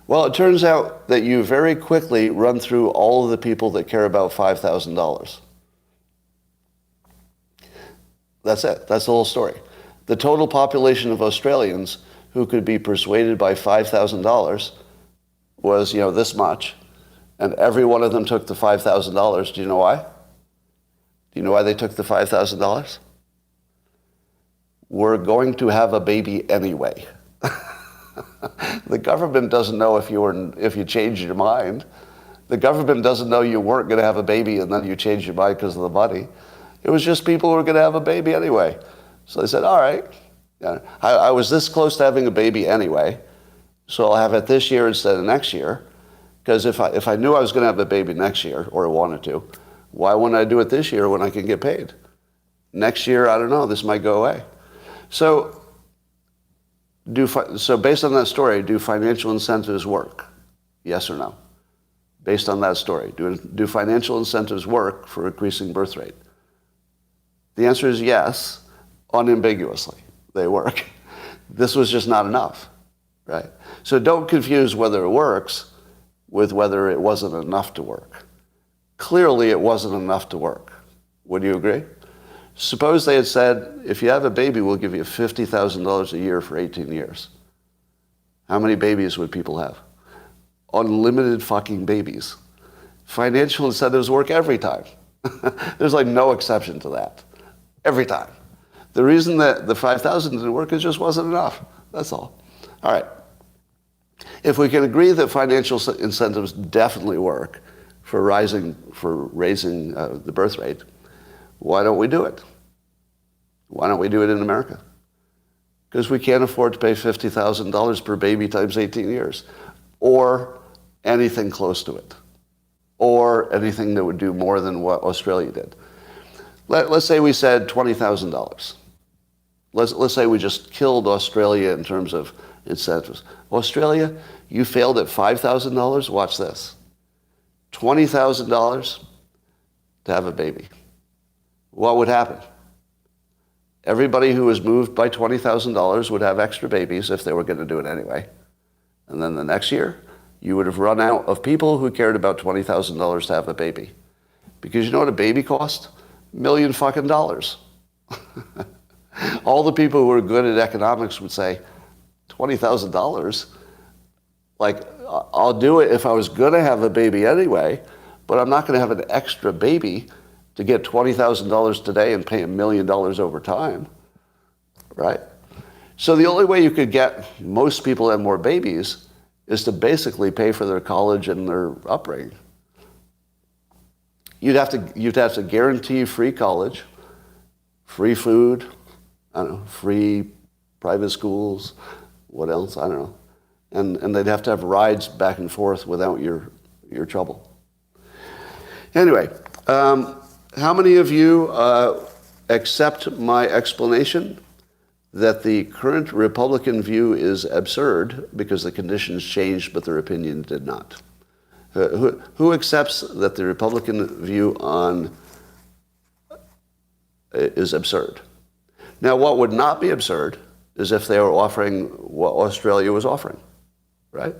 Well, it turns out that you very quickly run through all of the people that care about $5,000. That's it. That's the whole story. The total population of Australians who could be persuaded by $5,000 was, this much, and every one of them took the $5,000. Do you know why? Do you know why they took the $5,000? We're going to have a baby anyway. The government doesn't know if you changed your mind. The government doesn't know you weren't going to have a baby and then you changed your mind because of the money. It was just people who were going to have a baby anyway. So they said, all right, I was this close to having a baby anyway, so I'll have it this year instead of next year. Because if I knew I was going to have a baby next year, or I wanted to, why wouldn't I do it this year when I can get paid? Next year, I don't know, this might go away. So based on that story, do financial incentives work? Yes or no? Based on that story, do financial incentives work for increasing birth rate? The answer is yes, unambiguously. They work. This was just not enough, right? So don't confuse whether it works with whether it wasn't enough to work. Clearly, it wasn't enough to work. Would you agree? Suppose they had said, if you have a baby, we'll give you $50,000 a year for 18 years. How many babies would people have? Unlimited fucking babies. Financial incentives work every time. There's like no exception to that. Every time. The reason that the 5,000 didn't work, it just wasn't enough. That's all. All right. If we can agree that financial incentives definitely work for raising the birth rate, why don't we do it? Why don't we do it in America? Because we can't afford to pay $50,000 per baby times 18 years, or anything close to it, or anything that would do more than what Australia did. Let's say we said $20,000. Let's say we just killed Australia in terms of incentives. Australia, you failed at $5,000. Watch this. $20,000 to have a baby. What would happen? Everybody who was moved by $20,000 would have extra babies if they were going to do it anyway. And then the next year, you would have run out of people who cared about $20,000 to have a baby. Because you know what a baby cost? $1 million fucking dollars. All the people who are good at economics would say, $20,000? Like, I'll do it if I was going to have a baby anyway, but I'm not going to have an extra baby to get $20,000 today and pay $1 million over time, right? So the only way you could get most people to have more babies is to basically pay for their college and their upbringing. You'd have to guarantee free college, free food, I don't know, free private schools, what else? I don't know. And they'd have to have rides back and forth without your trouble. Anyway, how many of you accept my explanation that the current Republican view is absurd because the conditions changed but their opinion did not? Who accepts that the Republican view is absurd? Now, what would not be absurd as if they were offering what Australia was offering, right?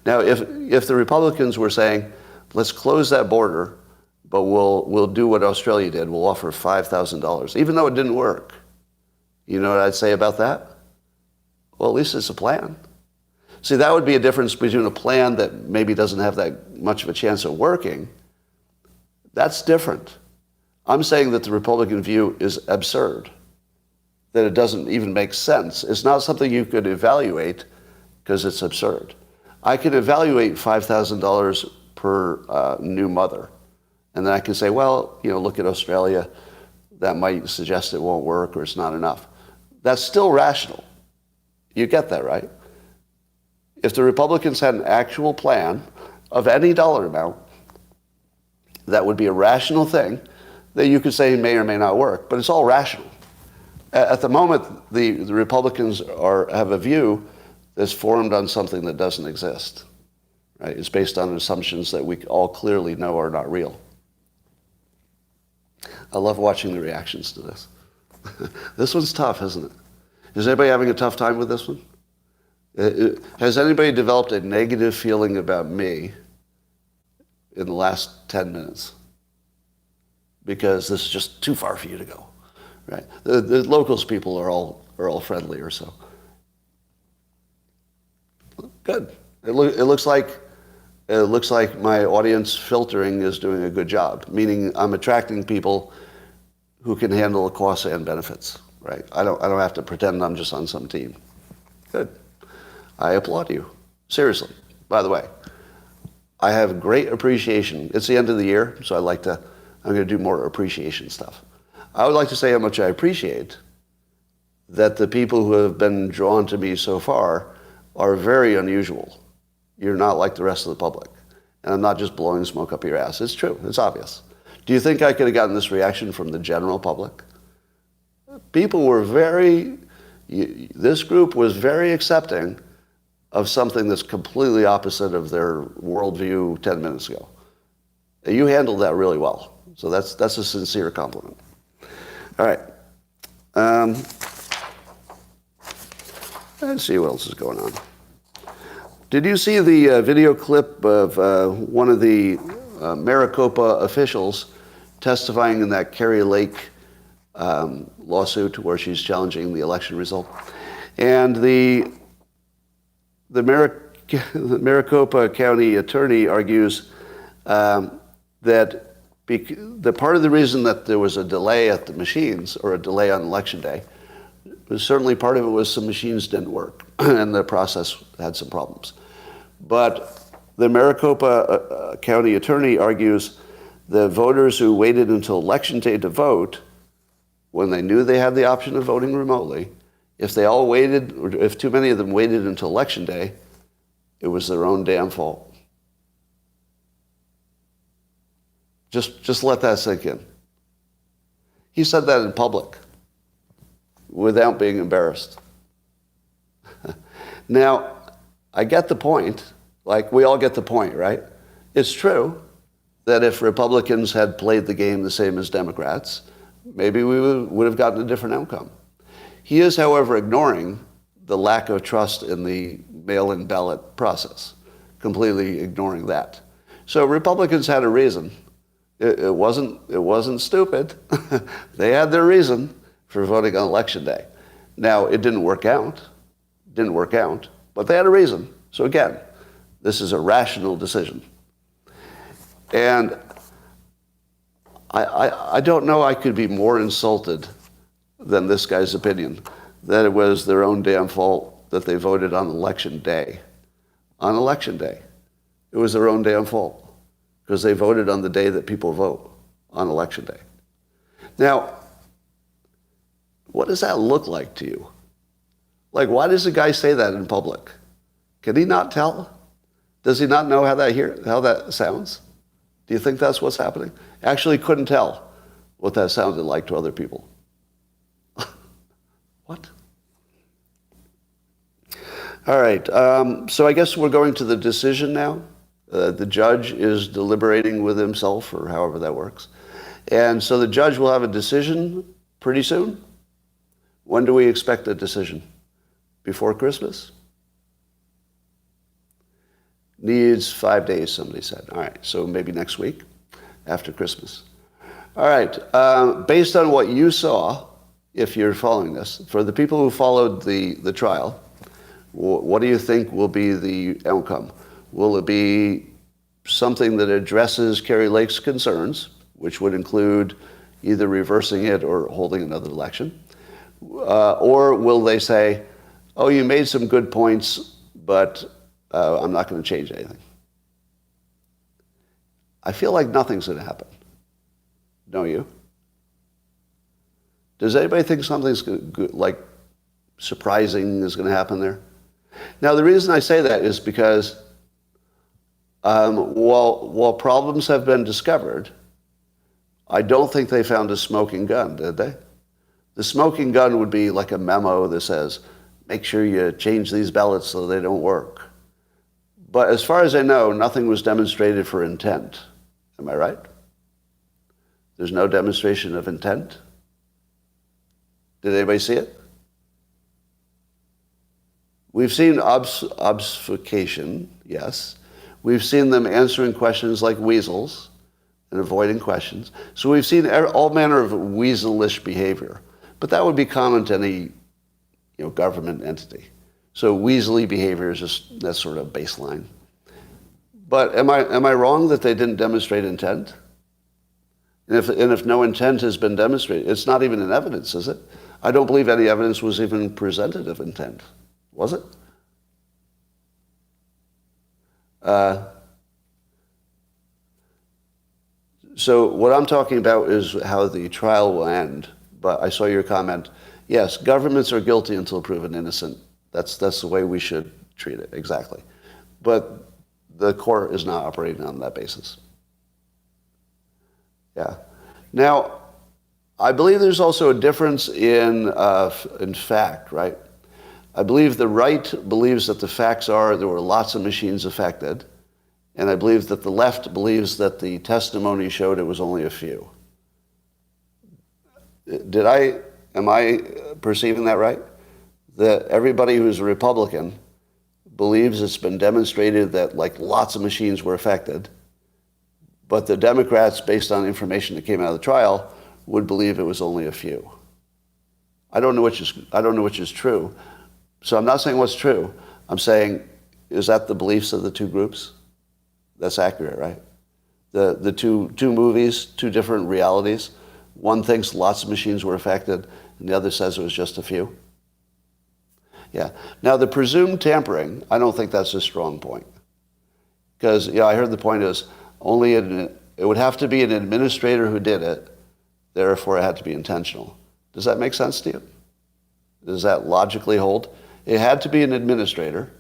Now, if the Republicans were saying, let's close that border, but we'll do what Australia did, we'll offer $5,000, even though it didn't work, you know what I'd say about that? Well, at least it's a plan. See, that would be a difference between a plan that maybe doesn't have that much of a chance of working. That's different. I'm saying that the Republican view is absurd, that it doesn't even make sense. It's not something you could evaluate because it's absurd. I could evaluate $5,000 per new mother, and then I can say, well, you know, look at Australia. That might suggest it won't work or it's not enough. That's still rational. You get that, right? If the Republicans had an actual plan of any dollar amount, that would be a rational thing that you could say may or may not work, but it's all rational. At the moment, the Republicans have a view that's formed on something that doesn't exist. Right? It's based on assumptions that we all clearly know are not real. I love watching the reactions to this. This one's tough, isn't it? Is anybody having a tough time with this one? Has anybody developed a negative feeling about me in the last 10 minutes? Because this is just too far for you to go, right? The locals people are all friendly or so. Good. It looks like my audience filtering is doing a good job, meaning I'm attracting people who can handle the costs and benefits, right? I don't have to pretend I'm just on some team. Good. I applaud you. Seriously. By the way, I have great appreciation. It's the end of the year, so I'm going to do more appreciation stuff. I would like to say how much I appreciate that the people who have been drawn to me so far are very unusual. You're not like the rest of the public. And I'm not just blowing smoke up your ass. It's true. It's obvious. Do you think I could have gotten this reaction from the general public? People were this group was very accepting of something that's completely opposite of their worldview 10 minutes ago. You handled that really well. So that's a sincere compliment. All right. Let's see what else is going on. Did you see the video clip of one of the Maricopa officials testifying in that Kerry Lake lawsuit where she's challenging the election result? And the Maricopa County attorney argues that the part of the reason that there was a delay at the machines, or a delay on election day, was certainly part of it was some machines didn't work and the process had some problems. But the Maricopa County attorney argues the voters who waited until election day to vote, when they knew they had the option of voting remotely, if they all waited, or if too many of them waited until election day, it was their own damn fault. Just let that sink in. He said that in public without being embarrassed. Now, I get the point. Like, we all get the point, right? It's true that if Republicans had played the game the same as Democrats, maybe we would have gotten a different outcome. He is, however, ignoring the lack of trust in the mail-in ballot process, completely ignoring that. So Republicans had a reason. It wasn't stupid. They had their reason for voting on election day. Now, it didn't work out, but they had a reason. So again, this is a rational decision. And I don't know I could be more insulted than this guy's opinion, that it was their own damn fault that they voted on election day. On election day. It was their own damn fault, because they voted on the day that people vote, on election day. Now, what does that look like to you? Like, why does the guy say that in public? Can he not tell? Does he not know how that sounds? Do you think that's what's happening? Actually couldn't tell what that sounded like to other people. What? All right, so I guess we're going to the decision now. The judge is deliberating with himself, or however that works. And so the judge will have a decision pretty soon. When do we expect a decision? before Christmas? Needs 5 days, somebody said. All right, so maybe next week after Christmas. All right, based on what you saw, if you're following this, for the people who followed the trial, what do you think will be the outcome? Will it be something that addresses Kari Lake's concerns, which would include either reversing it or holding another election? Or will they say, oh, you made some good points, but I'm not going to change anything? I feel like nothing's going to happen. Don't you? Does anybody think something's like surprising is going to happen there? Now, the reason I say that is because while problems have been discovered, I don't think they found a smoking gun, did they? The smoking gun would be like a memo that says, make sure you change these ballots so they don't work. But as far as I know, nothing was demonstrated for intent. Am I right? There's no demonstration of intent? Did anybody see it? We've seen obfuscation, yes. We've seen them answering questions like weasels and avoiding questions. So we've seen all manner of weaselish behavior. But that would be common to any government entity. So weaselly behavior is just that sort of baseline. But am I wrong that they didn't demonstrate intent? And if no intent has been demonstrated, it's not even in evidence, is it? I don't believe any evidence was even presented of intent. Was it? So what I'm talking about is how the trial will end. But I saw your comment. Yes, governments are guilty until proven innocent. That's the way we should treat it, exactly. But the court is not operating on that basis. Yeah. Now, I believe there's also a difference in fact, right? I believe the right believes that the facts are there were lots of machines affected, and I believe that the left believes that the testimony showed it was only a few. Am I perceiving that right? That everybody who's a Republican believes it's been demonstrated that lots of machines were affected, but the Democrats, based on information that came out of the trial, would believe it was only a few. I don't know which is true. So I'm not saying what's true. I'm saying, is that the beliefs of the two groups? That's accurate, right? The two movies, two different realities. One thinks lots of machines were affected, and the other says it was just a few. Yeah. Now, the presumed tampering, I don't think that's a strong point. Because, I heard the point is it would have to be an administrator who did it, therefore it had to be intentional. Does that make sense to you? Does that logically hold? It had to be an administrator,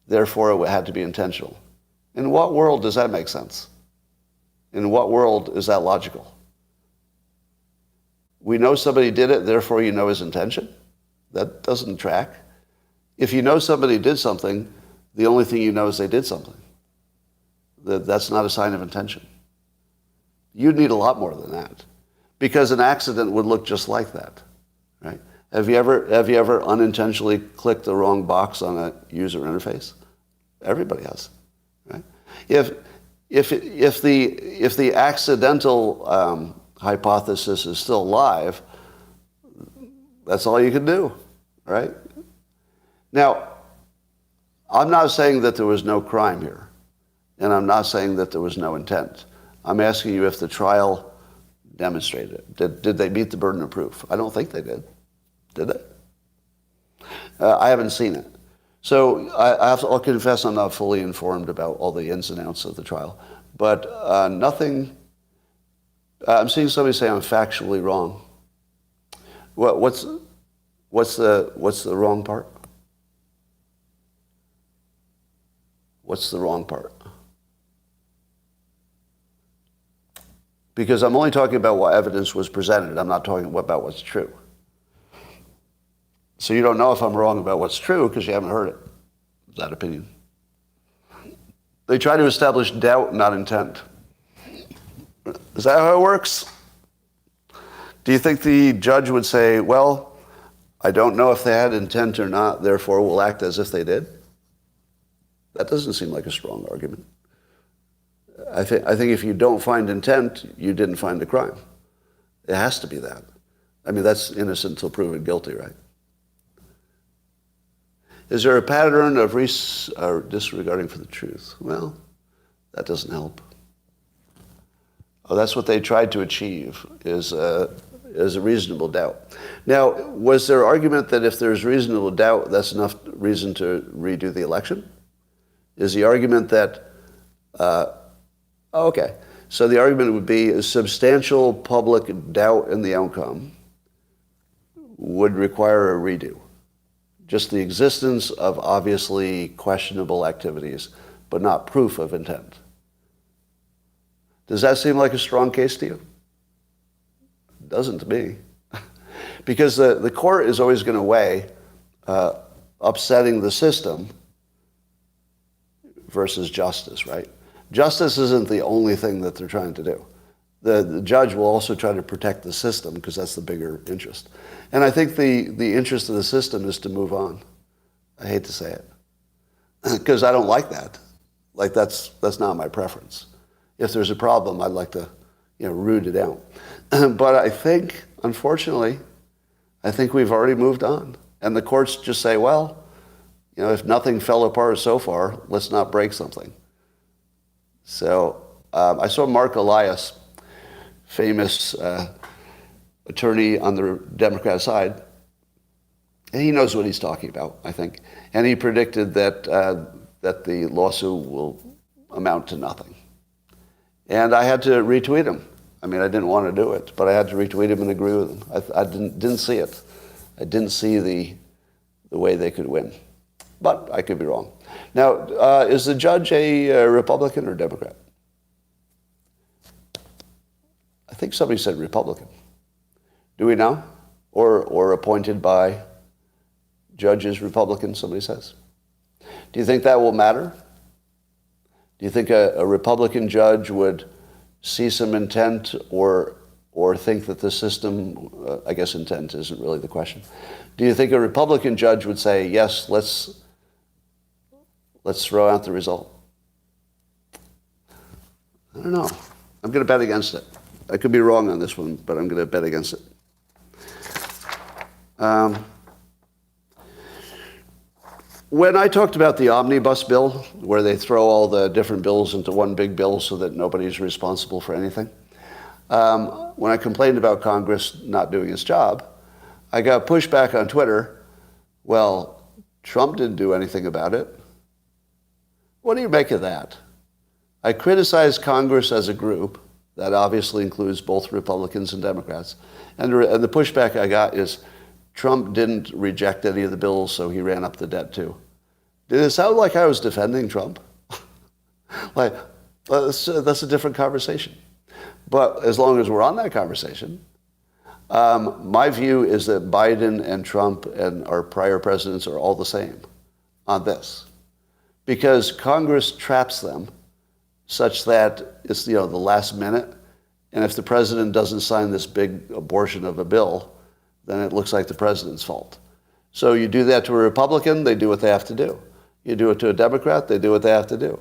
therefore it had to be intentional. In what world does that make sense? In what world is that logical? We know somebody did it, therefore you know his intention? That doesn't track. If you know somebody did something, the only thing you know is they did something. That's not a sign of intention. You'd need a lot more than that, because an accident would look just like that, right? Have you ever unintentionally clicked the wrong box on a user interface? Everybody has, right? If the accidental hypothesis is still alive, that's all you can do, right? Now, I'm not saying that there was no crime here, and I'm not saying that there was no intent. I'm asking you if the trial demonstrated it. Did they meet the burden of proof? I don't think they did. Did they? I haven't seen it. So I'll confess I'm not fully informed about all the ins and outs of the trial. But nothing... I'm seeing somebody say I'm factually wrong. What's the wrong part? What's the wrong part? Because I'm only talking about what evidence was presented. I'm not talking about what's true. So you don't know if I'm wrong about what's true because you haven't heard it. Is that opinion? They try to establish doubt, not intent. Is that how it works? Do you think the judge would say, well, I don't know if they had intent or not, therefore we'll act as if they did. That doesn't seem like a strong argument. I think if you don't find intent, you didn't find a crime. It has to be that. I mean, that's innocent until proven guilty, right? Is there a pattern of disregarding for the truth? Well, that doesn't help. Oh, that's what they tried to achieve, is a reasonable doubt. Now, was their argument that if there's reasonable doubt, that's enough reason to redo the election? Is the argument that, okay, so the argument would be a substantial public doubt in the outcome would require a redo. Just the existence of obviously questionable activities, but not proof of intent. Does that seem like a strong case to you? It doesn't to me. Because the court is always going to weigh upsetting the system versus justice, right? Justice isn't the only thing that they're trying to do. The judge will also try to protect the system because that's the bigger interest. And I think the interest of the system is to move on. I hate to say it. Because I don't like that. Like that's not my preference. If there's a problem, I'd like to, root it out. But I think, unfortunately, we've already moved on. And the courts just say, well, if nothing fell apart so far, let's not break something. So I saw Mark Elias, famous attorney on the Democrat side, and he knows what he's talking about, I think. And he predicted that the lawsuit will amount to nothing. And I had to retweet him. I mean, I didn't want to do it, but I had to retweet him and agree with him. I didn't see it. I didn't see the way they could win. But I could be wrong. Now, is the judge a Republican or Democrat? I think somebody said Republican. Do we know? Or appointed by judges Republicans, somebody says. Do you think that will matter? Do you think a Republican judge would see some intent or think that the system, I guess intent isn't really the question. Do you think a Republican judge would say, yes, let's throw out the result? I don't know. I'm going to bet against it. I could be wrong on this one, but I'm going to bet against it. When I talked about the Omnibus bill, where they throw all the different bills into one big bill so that nobody's responsible for anything, when I complained about Congress not doing its job, I got pushback on Twitter. Well, Trump didn't do anything about it. What do you make of that? I criticized Congress as a group. That obviously includes both Republicans and Democrats. And the pushback I got is Trump didn't reject any of the bills, so he ran up the debt too. Did it sound like I was defending Trump? That's a different conversation. But as long as we're on that conversation, my view is that Biden and Trump and our prior presidents are all the same on this. Because Congress traps them such that it's the last minute, and if the president doesn't sign this big abortion of a bill, then it looks like the president's fault. So you do that to a Republican, they do what they have to do. You do it to a Democrat, they do what they have to do.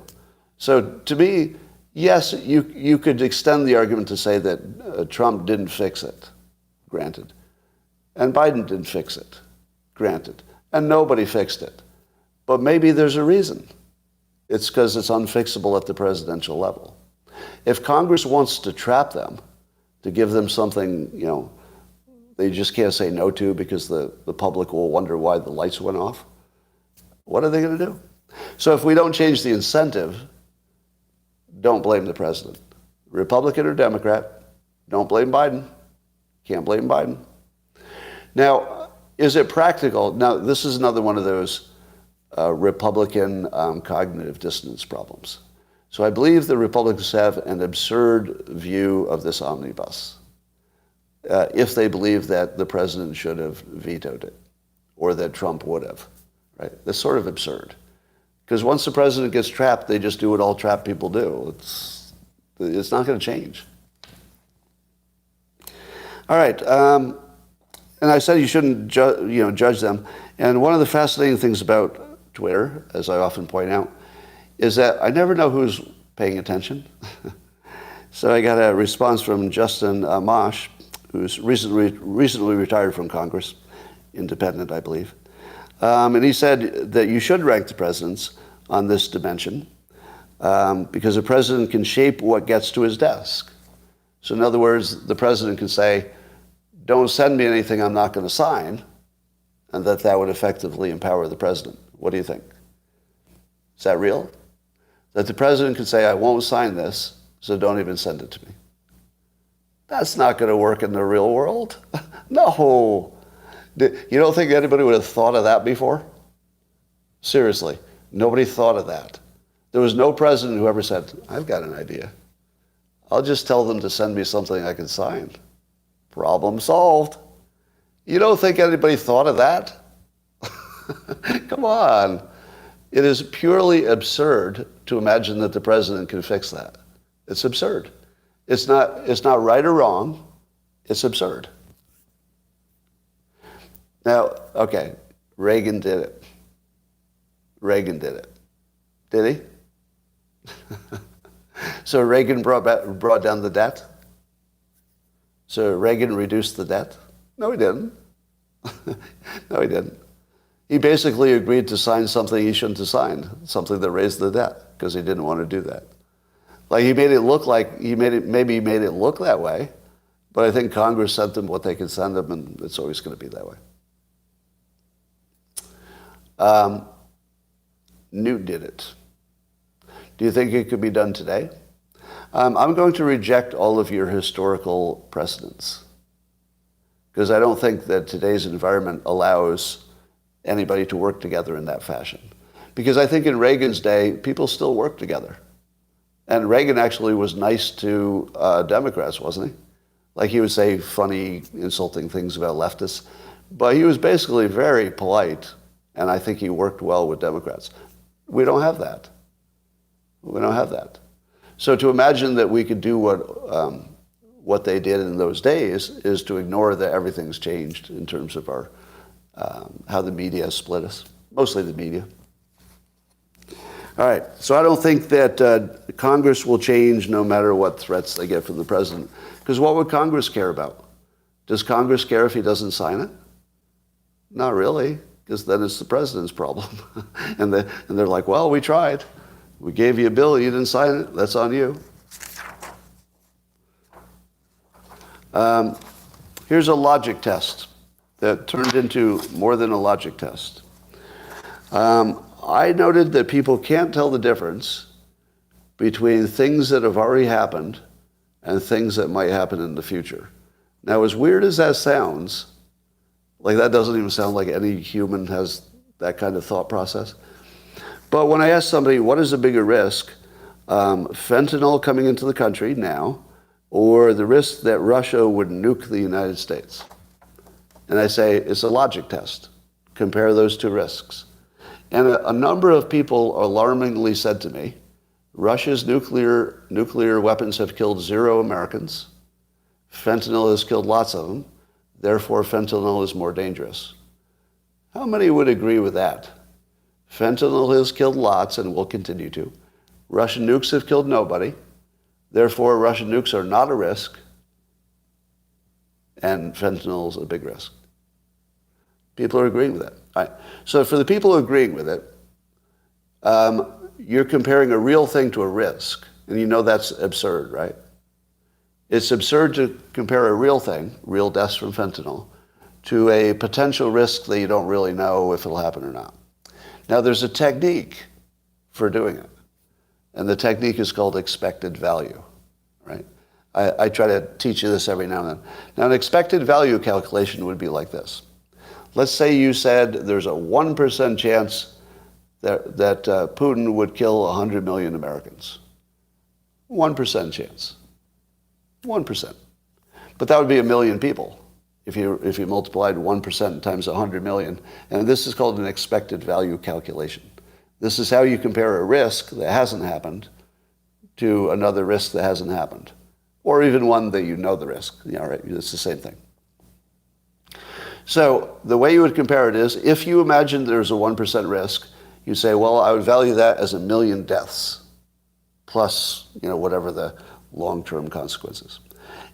So to me, yes, you could extend the argument to say that Trump didn't fix it, granted. And Biden didn't fix it, granted. And nobody fixed it. But maybe there's a reason. It's because it's unfixable at the presidential level. If Congress wants to trap them, to give them something, they just can't say no to because the public will wonder why the lights went off, what are they going to do? So if we don't change the incentive, don't blame the president. Republican or Democrat, don't blame Biden. Can't blame Biden. Now, is it practical? Now, this is another one of those Republican cognitive dissonance problems. So I believe the Republicans have an absurd view of this omnibus if they believe that the president should have vetoed it or that Trump would have. Right? That's sort of absurd. Because once the president gets trapped, they just do what all trapped people do. It's not going to change. All right. And I said you shouldn't judge them. And one of the fascinating things about Twitter, as I often point out, is that I never know who's paying attention. So I got a response from Justin Amash, who's recently retired from Congress, independent, I believe. And he said that you should rank the presidents on this dimension because the president can shape what gets to his desk. So in other words, the president can say, don't send me anything I'm not going to sign, and that would effectively empower the president. What do you think? Is that real? That the president can say, I won't sign this, so don't even send it to me. That's not going to work in the real world. No. You don't think anybody would have thought of that before? Seriously, nobody thought of that. There was no president who ever said, I've got an idea. I'll just tell them to send me something I can sign. Problem solved. You don't think anybody thought of that? Come on. It is purely absurd to imagine that the president can fix that. It's absurd. It's not right or wrong. It's absurd. Now, okay, Reagan did it. Reagan did it. Did he? So Reagan brought down the debt? So Reagan reduced the debt? No, he didn't. No, he didn't. He basically agreed to sign something he shouldn't have signed, something that raised the debt, because he didn't want to do that. Like he made it look like, maybe he made it look that way, but I think Congress sent them what they could send them, and it's always going to be that way. Newt did it. Do you think it could be done today? I'm going to reject all of your historical precedents because I don't think that today's environment allows anybody to work together in that fashion. Because I think in Reagan's day, people still worked together. And Reagan actually was nice to Democrats, wasn't he? Like he would say funny, insulting things about leftists. But he was basically very polite, and I think he worked well with Democrats. We don't have that. We don't have that. So to imagine that we could do what they did in those days is to ignore that everything's changed in terms of our how the media has split us, mostly the media. All right, so I don't think that Congress will change no matter what threats they get from the president. Because what would Congress care about? Does Congress care if he doesn't sign it? Not really, because then it's the president's problem. and they're like, well, we tried. We gave you a bill, you didn't sign it, that's on you. Here's a logic test that turned into more than a logic test. I noted that people can't tell the difference between things that have already happened and things that might happen in the future. Now, as weird as that sounds, like that doesn't even sound like any human has that kind of thought process. But when I ask somebody, what is a bigger risk, fentanyl coming into the country now, or the risk that Russia would nuke the United States? And I say, it's a logic test. Compare those two risks. And a number of people alarmingly said to me, Russia's nuclear weapons have killed 0 Americans. Fentanyl has killed lots of them. Therefore, fentanyl is more dangerous. How many would agree with that? Fentanyl has killed lots and will continue to. Russian nukes have killed nobody. Therefore, Russian nukes are not a risk. And fentanyl is a big risk. People are agreeing with that. All right. So for the people agreeing with it, you're comparing a real thing to a risk. And you know that's absurd, right? It's absurd to compare a real thing, real deaths from fentanyl, to a potential risk that you don't really know if it'll happen or not. Now, there's a technique for doing it. And the technique is called expected value, right? I try to teach you this every now and then. Now, an expected value calculation would be like this. Let's say you said there's a 1% chance that Putin would kill 100 million Americans. 1% chance. 1%. But that would be 1 million people if you multiplied 1% times 100 million. And this is called an expected value calculation. This is how you compare a risk that hasn't happened to another risk that hasn't happened. Or even one that you know the risk. Yeah, right, it's the same thing. So the way you would compare it is, if you imagine there's a 1% risk, you say, well, I would value that as 1 million deaths, plus, whatever the long-term consequences.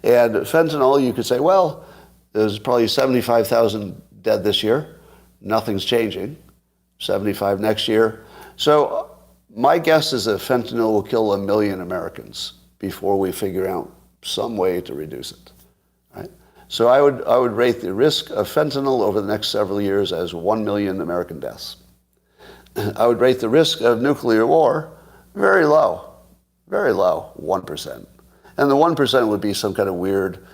And fentanyl, you could say, well, there's probably 75,000 dead this year. Nothing's changing. 75 next year. So my guess is that fentanyl will kill 1 million Americans before we figure out some way to reduce it. Right? So I would rate the risk of fentanyl over the next several years as 1 million American deaths. I would rate the risk of nuclear war very low, 1%. And the 1% would be some kind of weird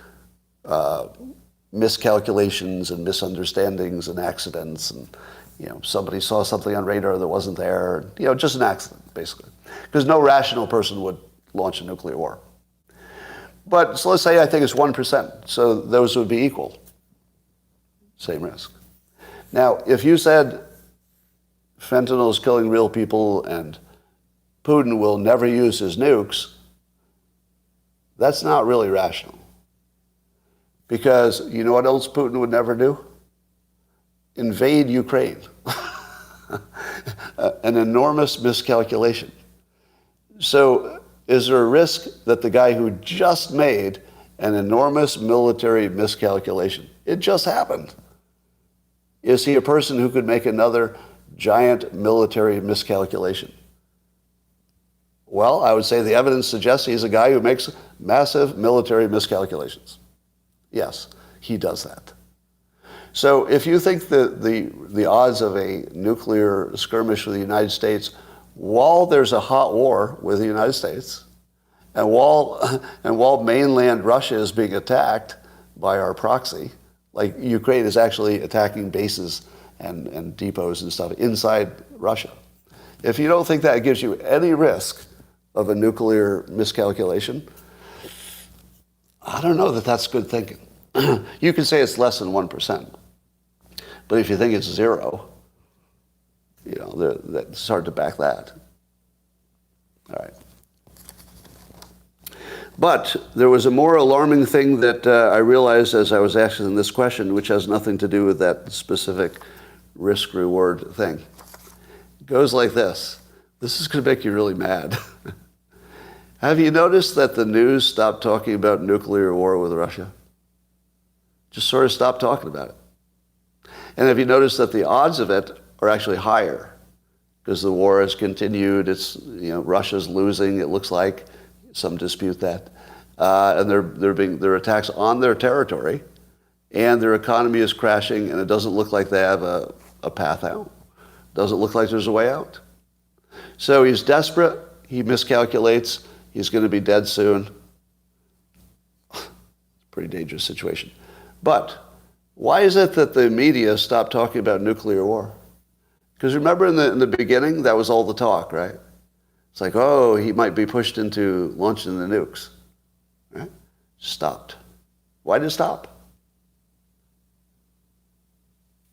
miscalculations and misunderstandings and accidents, and somebody saw something on radar that wasn't there. Just an accident, basically, because no rational person would launch a nuclear war. But so let's say I think it's 1%, so those would be equal, same risk. Now, if you said fentanyl is killing real people and Putin will never use his nukes, that's not really rational. Because you know what else Putin would never do? Invade Ukraine. An enormous miscalculation. So is there a risk that the guy who just made an enormous military miscalculation, it just happened, is he a person who could make another giant military miscalculation? Well, I would say the evidence suggests he's a guy who makes massive military miscalculations. Yes, he does that. So if you think that the odds of a nuclear skirmish with the United States, while there's a hot war with the United States, and while mainland Russia is being attacked by our proxy, like Ukraine is actually attacking bases and depots and stuff inside Russia. If you don't think that gives you any risk of a nuclear miscalculation, I don't know that that's good thinking. You can say it's less than 1%. But if you think it's 0, it's hard to back that. All right. But there was a more alarming thing that I realized as I was asking this question, which has nothing to do with that specific risk-reward thing. It goes like this. This is going to make you really mad. Have you noticed that the news stopped talking about nuclear war with Russia? Just sort of stopped talking about it. And have you noticed that the odds of it are actually higher? Because the war has continued. It's, Russia's losing, it looks like. Some dispute that. And there are attacks on their territory, and their economy is crashing, and it doesn't look like they have a path out. Doesn't look like there's a way out. So he's desperate. He miscalculates. He's going to be dead soon. Pretty dangerous situation. But why is it that the media stopped talking about nuclear war? Because remember in the beginning, that was all the talk, right? It's like, oh, he might be pushed into launching the nukes. Right? Stopped. Why did it stop?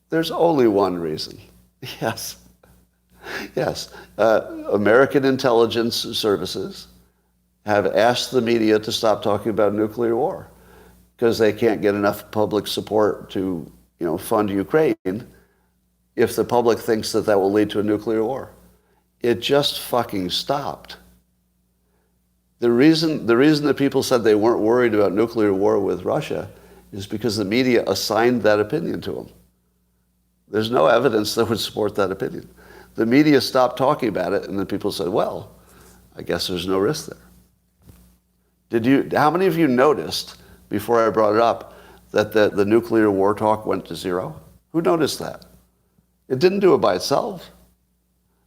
There's only one reason. Yes. American intelligence services have asked the media to stop talking about nuclear war because they can't get enough public support to, fund Ukraine if the public thinks that will lead to a nuclear war. It just fucking stopped. The reason that people said they weren't worried about nuclear war with Russia is because the media assigned that opinion to them. There's no evidence that would support that opinion. The media stopped talking about it, and then people said, well, I guess there's no risk there. How many of you noticed, before I brought it up, that the nuclear war talk went to 0? Who noticed that? It didn't do it by itself.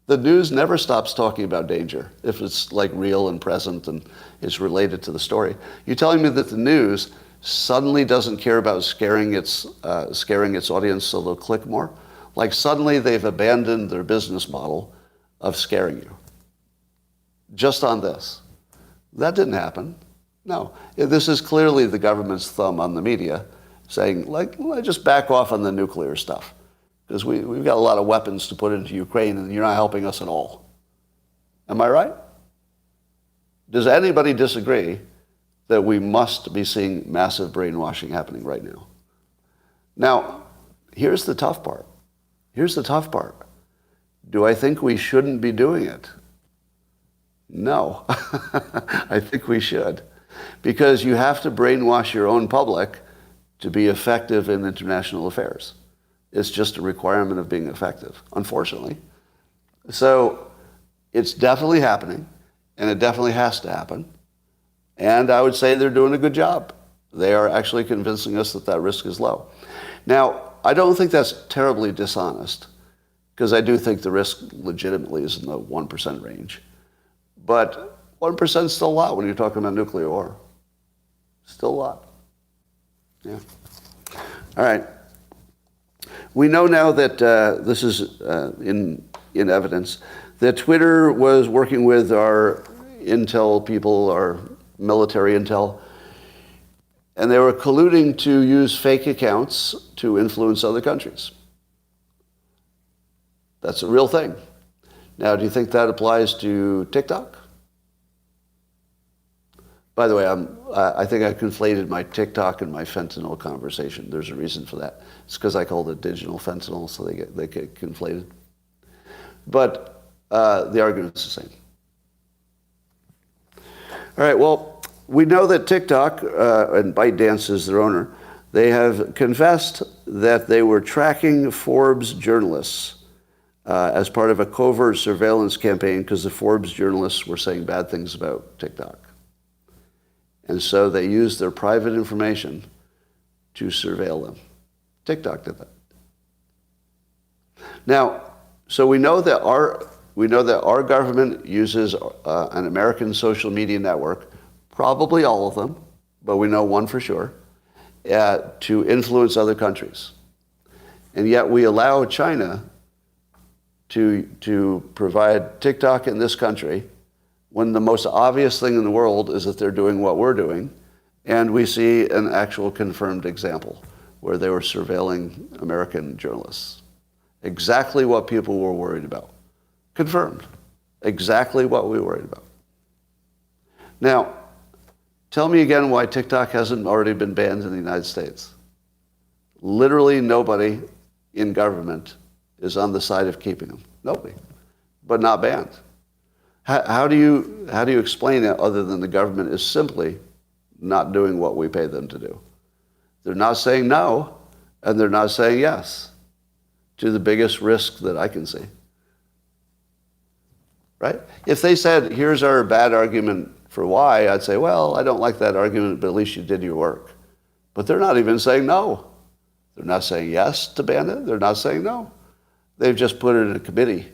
The news never stops talking about danger if it's like real and present and it's related to the story. You're telling me that the news suddenly doesn't care about scaring its audience so they'll click more? Like suddenly they've abandoned their business model of scaring you. Just on this. That didn't happen. No. This is clearly the government's thumb on the media saying, just back off on the nuclear stuff. Because we've got a lot of weapons to put into Ukraine and you're not helping us at all. Am I right? Does anybody disagree that we must be seeing massive brainwashing happening right now? Now, here's the tough part. Here's the tough part. Do I think we shouldn't be doing it? No. I think we should. Because you have to brainwash your own public to be effective in international affairs. It's just a requirement of being effective, unfortunately. So it's definitely happening, and it definitely has to happen. And I would say they're doing a good job. They are actually convincing us that that risk is low. Now, I don't think that's terribly dishonest, because I do think the risk legitimately is in the 1% range. But 1% is still a lot when you're talking about nuclear war. Still a lot. Yeah. All right. We know now that this is in evidence, that Twitter was working with our intel people, our military intel, and they were colluding to use fake accounts to influence other countries. That's a real thing. Now, do you think that applies to TikTok? By the way, I think I conflated my TikTok and my fentanyl conversation. There's a reason for that. It's because I called it digital fentanyl, so they get conflated. But the argument's the same. All right, well, we know that TikTok, and ByteDance is their owner, they have confessed that they were tracking Forbes journalists as part of a covert surveillance campaign because the Forbes journalists were saying bad things about TikTok. And so they used their private information to surveil them. TikTok did that. Now, so we know that our government uses an American social media network, probably all of them, but we know one for sure, to influence other countries. And yet we allow China to provide TikTok in this country when the most obvious thing in the world is that they're doing what we're doing, and we see an actual confirmed example where they were surveilling American journalists. Exactly what people were worried about. Confirmed. Exactly what we were worried about. Now, tell me again why TikTok hasn't already been banned in the United States. Literally nobody in government is on the side of keeping them. Nobody. But not banned. How do you explain it other than the government is simply not doing what we pay them to do? They're not saying no, and they're not saying yes to the biggest risk that I can see. Right? If they said, here's our bad argument for why, I'd say, well, I don't like that argument, but at least you did your work. But they're not even saying no. They're not saying yes to ban it. They're not saying no. They've just put it in a committee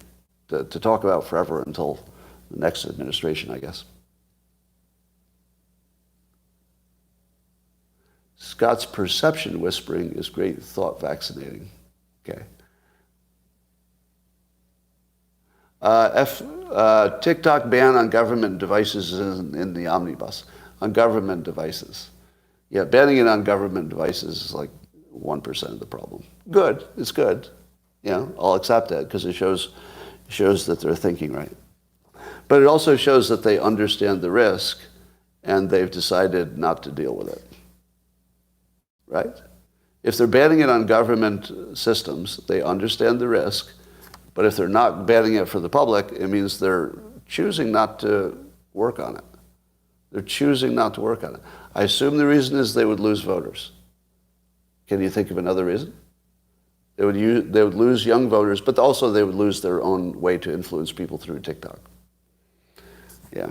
to talk about forever until the next administration, I guess. Scott's perception whispering is great thought vaccinating. Okay. TikTok ban on government devices is in the Omnibus. On government devices. Yeah, banning it on government devices is like 1% of the problem. Good. It's good. You know, I'll accept that because it shows that they're thinking right. But it also shows that they understand the risk and they've decided not to deal with it. Right? If they're banning it on government systems, they understand the risk. But if they're not banning it for the public, it means they're choosing not to work on it. They're choosing not to work on it. I assume the reason is they would lose voters. Can you think of another reason? They would lose young voters, but also they would lose their own way to influence people through TikTok. Yeah.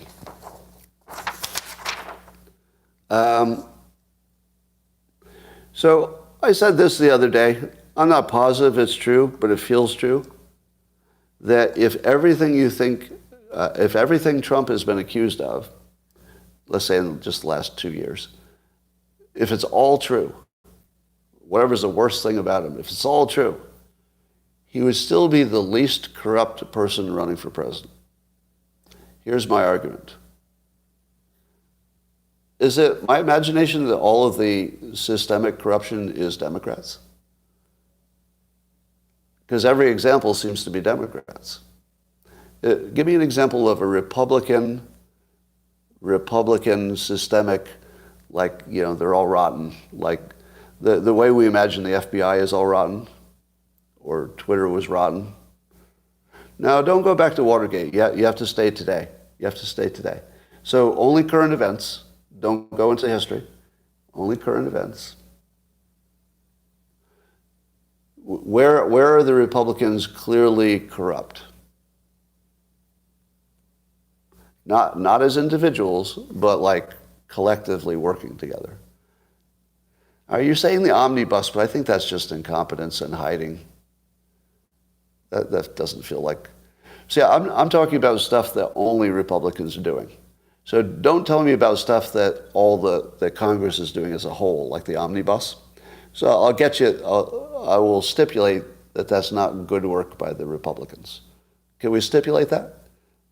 So I said this the other day. I'm not positive it's true, but it feels true. That if everything Trump has been accused of, let's say in just the last 2 years, if it's all true, whatever's the worst thing about him, if it's all true, he would still be the least corrupt person running for president. Here's my argument. Is it my imagination that all of the systemic corruption is Democrats? Because every example seems to be Democrats. Give me an example of a Republican systemic, like, you know, they're all rotten. Like the way we imagine the FBI is all rotten. or Twitter was rotten. Now, don't go back to Watergate. You have to stay today. You have to stay today. So only current events. Don't go into history. Only current events. Where are the Republicans clearly corrupt? Not as individuals, but like collectively working together. Are you saying the omnibus? But I think that's just incompetence and hiding. That doesn't feel like... See, I'm talking about stuff that only Republicans are doing. So don't tell me about stuff that that Congress is doing as a whole, like the omnibus. So I'll get you... I will stipulate that that's not good work by the Republicans. Can we stipulate that?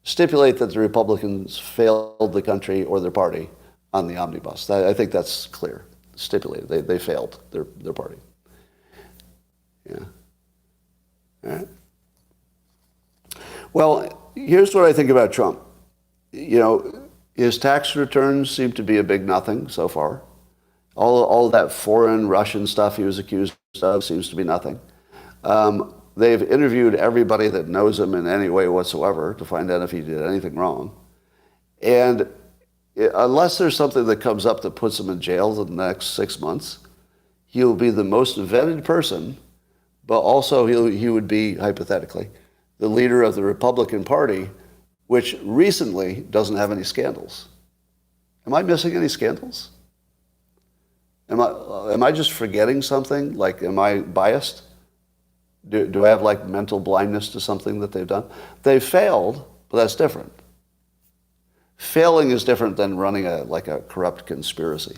Stipulate that the Republicans failed the country or their party on the omnibus. I think that's clear. Stipulated. They failed their party. Yeah. All right. Well, here's what I think about Trump. You know, his tax returns seem to be a big nothing so far. All that foreign Russian stuff he was accused of seems to be nothing. They've interviewed everybody that knows him in any way whatsoever to find out if he did anything wrong. And unless there's something that comes up that puts him in jail in the next 6 months, he'll be the most vetted person, but also he would be, hypothetically, the leader of the Republican Party, which recently doesn't have any scandals. Am I missing any scandals? Am I just forgetting something? Like, am I biased? Do I have like mental blindness to something that they've done? They failed, but that's different. Failing is different than running a corrupt conspiracy.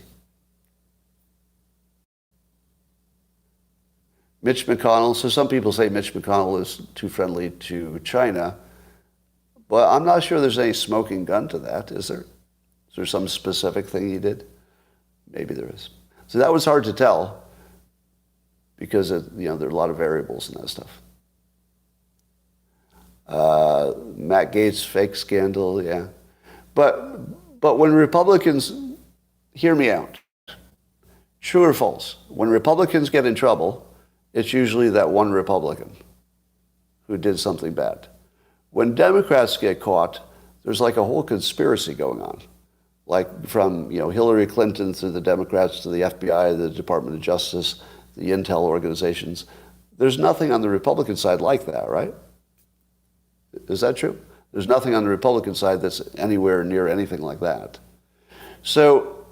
Mitch McConnell, so some people say Mitch McConnell is too friendly to China, but I'm not sure there's any smoking gun to that, is there? Is there some specific thing he did? Maybe there is. So that was hard to tell because there are a lot of variables in that stuff. Matt Gaetz fake scandal, yeah. But when Republicans, hear me out, true or false, when Republicans get in trouble, it's usually that one Republican who did something bad. When Democrats get caught, there's like a whole conspiracy going on. Like from Hillary Clinton through the Democrats to the FBI, the Department of Justice, the intel organizations. There's nothing on the Republican side like that, right? Is that true? There's nothing on the Republican side that's anywhere near anything like that. So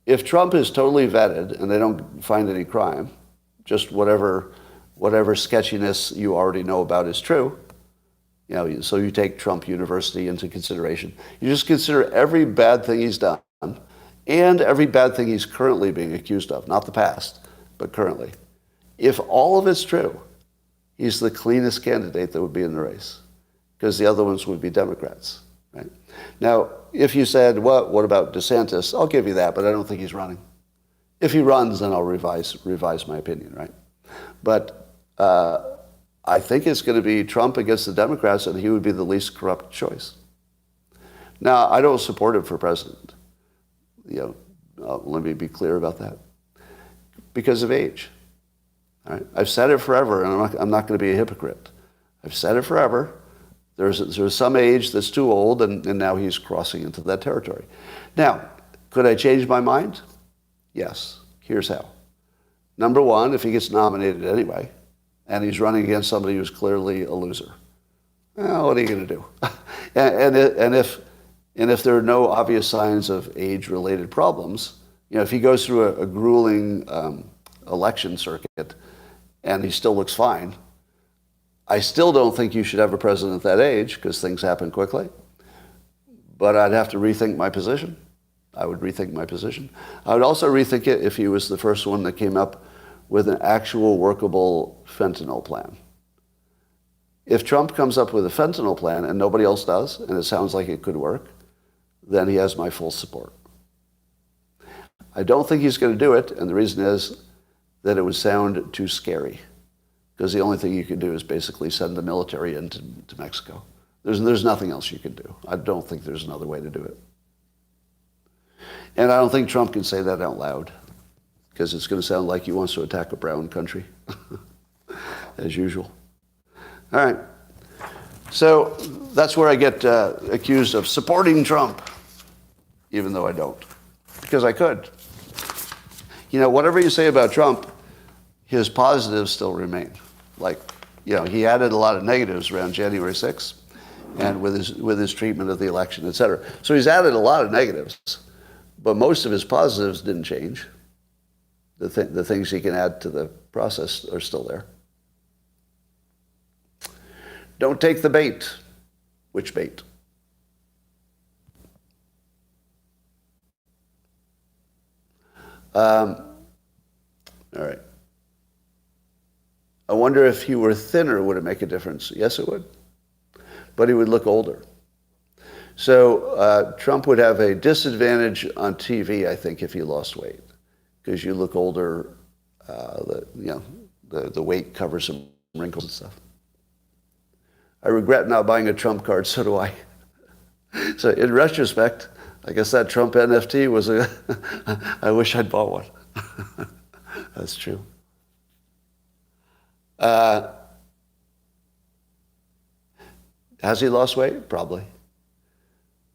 if Trump is totally vetted and they don't find any crime, just whatever sketchiness you already know about is true, so you take Trump University into consideration. You just consider every bad thing he's done and every bad thing he's currently being accused of, not the past, but currently. If all of it's true, he's the cleanest candidate that would be in the race because the other ones would be Democrats, right? Now, if you said, what about DeSantis? I'll give you that, but I don't think he's running. If he runs, then I'll revise my opinion, right? But I think it's going to be Trump against the Democrats, and he would be the least corrupt choice. Now, I don't support him for president. Let me be clear about that. Because of age. All right? I've said it forever, and I'm not going to be a hypocrite. I've said it forever. There's some age that's too old, and now he's crossing into that territory. Now, could I change my mind? Yes. Here's how. Number one, if he gets nominated anyway, and he's running against somebody who's clearly a loser, what are you going to do? and if there are no obvious signs of age-related problems, if he goes through a grueling election circuit and he still looks fine, I still don't think you should have a president at that age because things happen quickly. But I'd have to rethink my position. I would rethink my position. I would also rethink it if he was the first one that came up with an actual workable fentanyl plan. If Trump comes up with a fentanyl plan and nobody else does, and it sounds like it could work, then he has my full support. I don't think he's going to do it, and the reason is that it would sound too scary, because the only thing you can do is basically send the military into Mexico. There's nothing else you can do. I don't think there's another way to do it. And I don't think Trump can say that out loud, because it's going to sound like he wants to attack a brown country. as usual. All right. So that's where I get accused of supporting Trump, even though I don't, because I could. Whatever you say about Trump, his positives still remain. Like, he added a lot of negatives around January 6th and with his treatment of the election, et cetera. So he's added a lot of negatives, but most of his positives didn't change. The things he can add to the process are still there. Don't take the bait. Which bait? All right. I wonder if he were thinner, would it make a difference? Yes, it would. But he would look older. So Trump would have a disadvantage on TV, I think, if he lost weight, because you look older. The weight covers some wrinkles and stuff. I regret not buying a Trump card. So do I. So in retrospect, I guess that Trump NFT was I wish I'd bought one. That's true. Has he lost weight? Probably.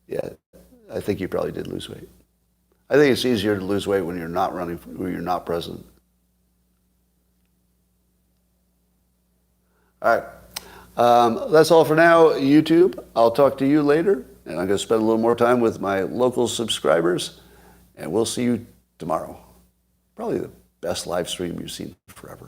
Yeah, I think he probably did lose weight. I think it's easier to lose weight when you're not running, when you're not president. All right. That's all for now, YouTube. I'll talk to you later, and I'm going to spend a little more time with my local subscribers, and we'll see you tomorrow. Probably the best live stream you've seen forever.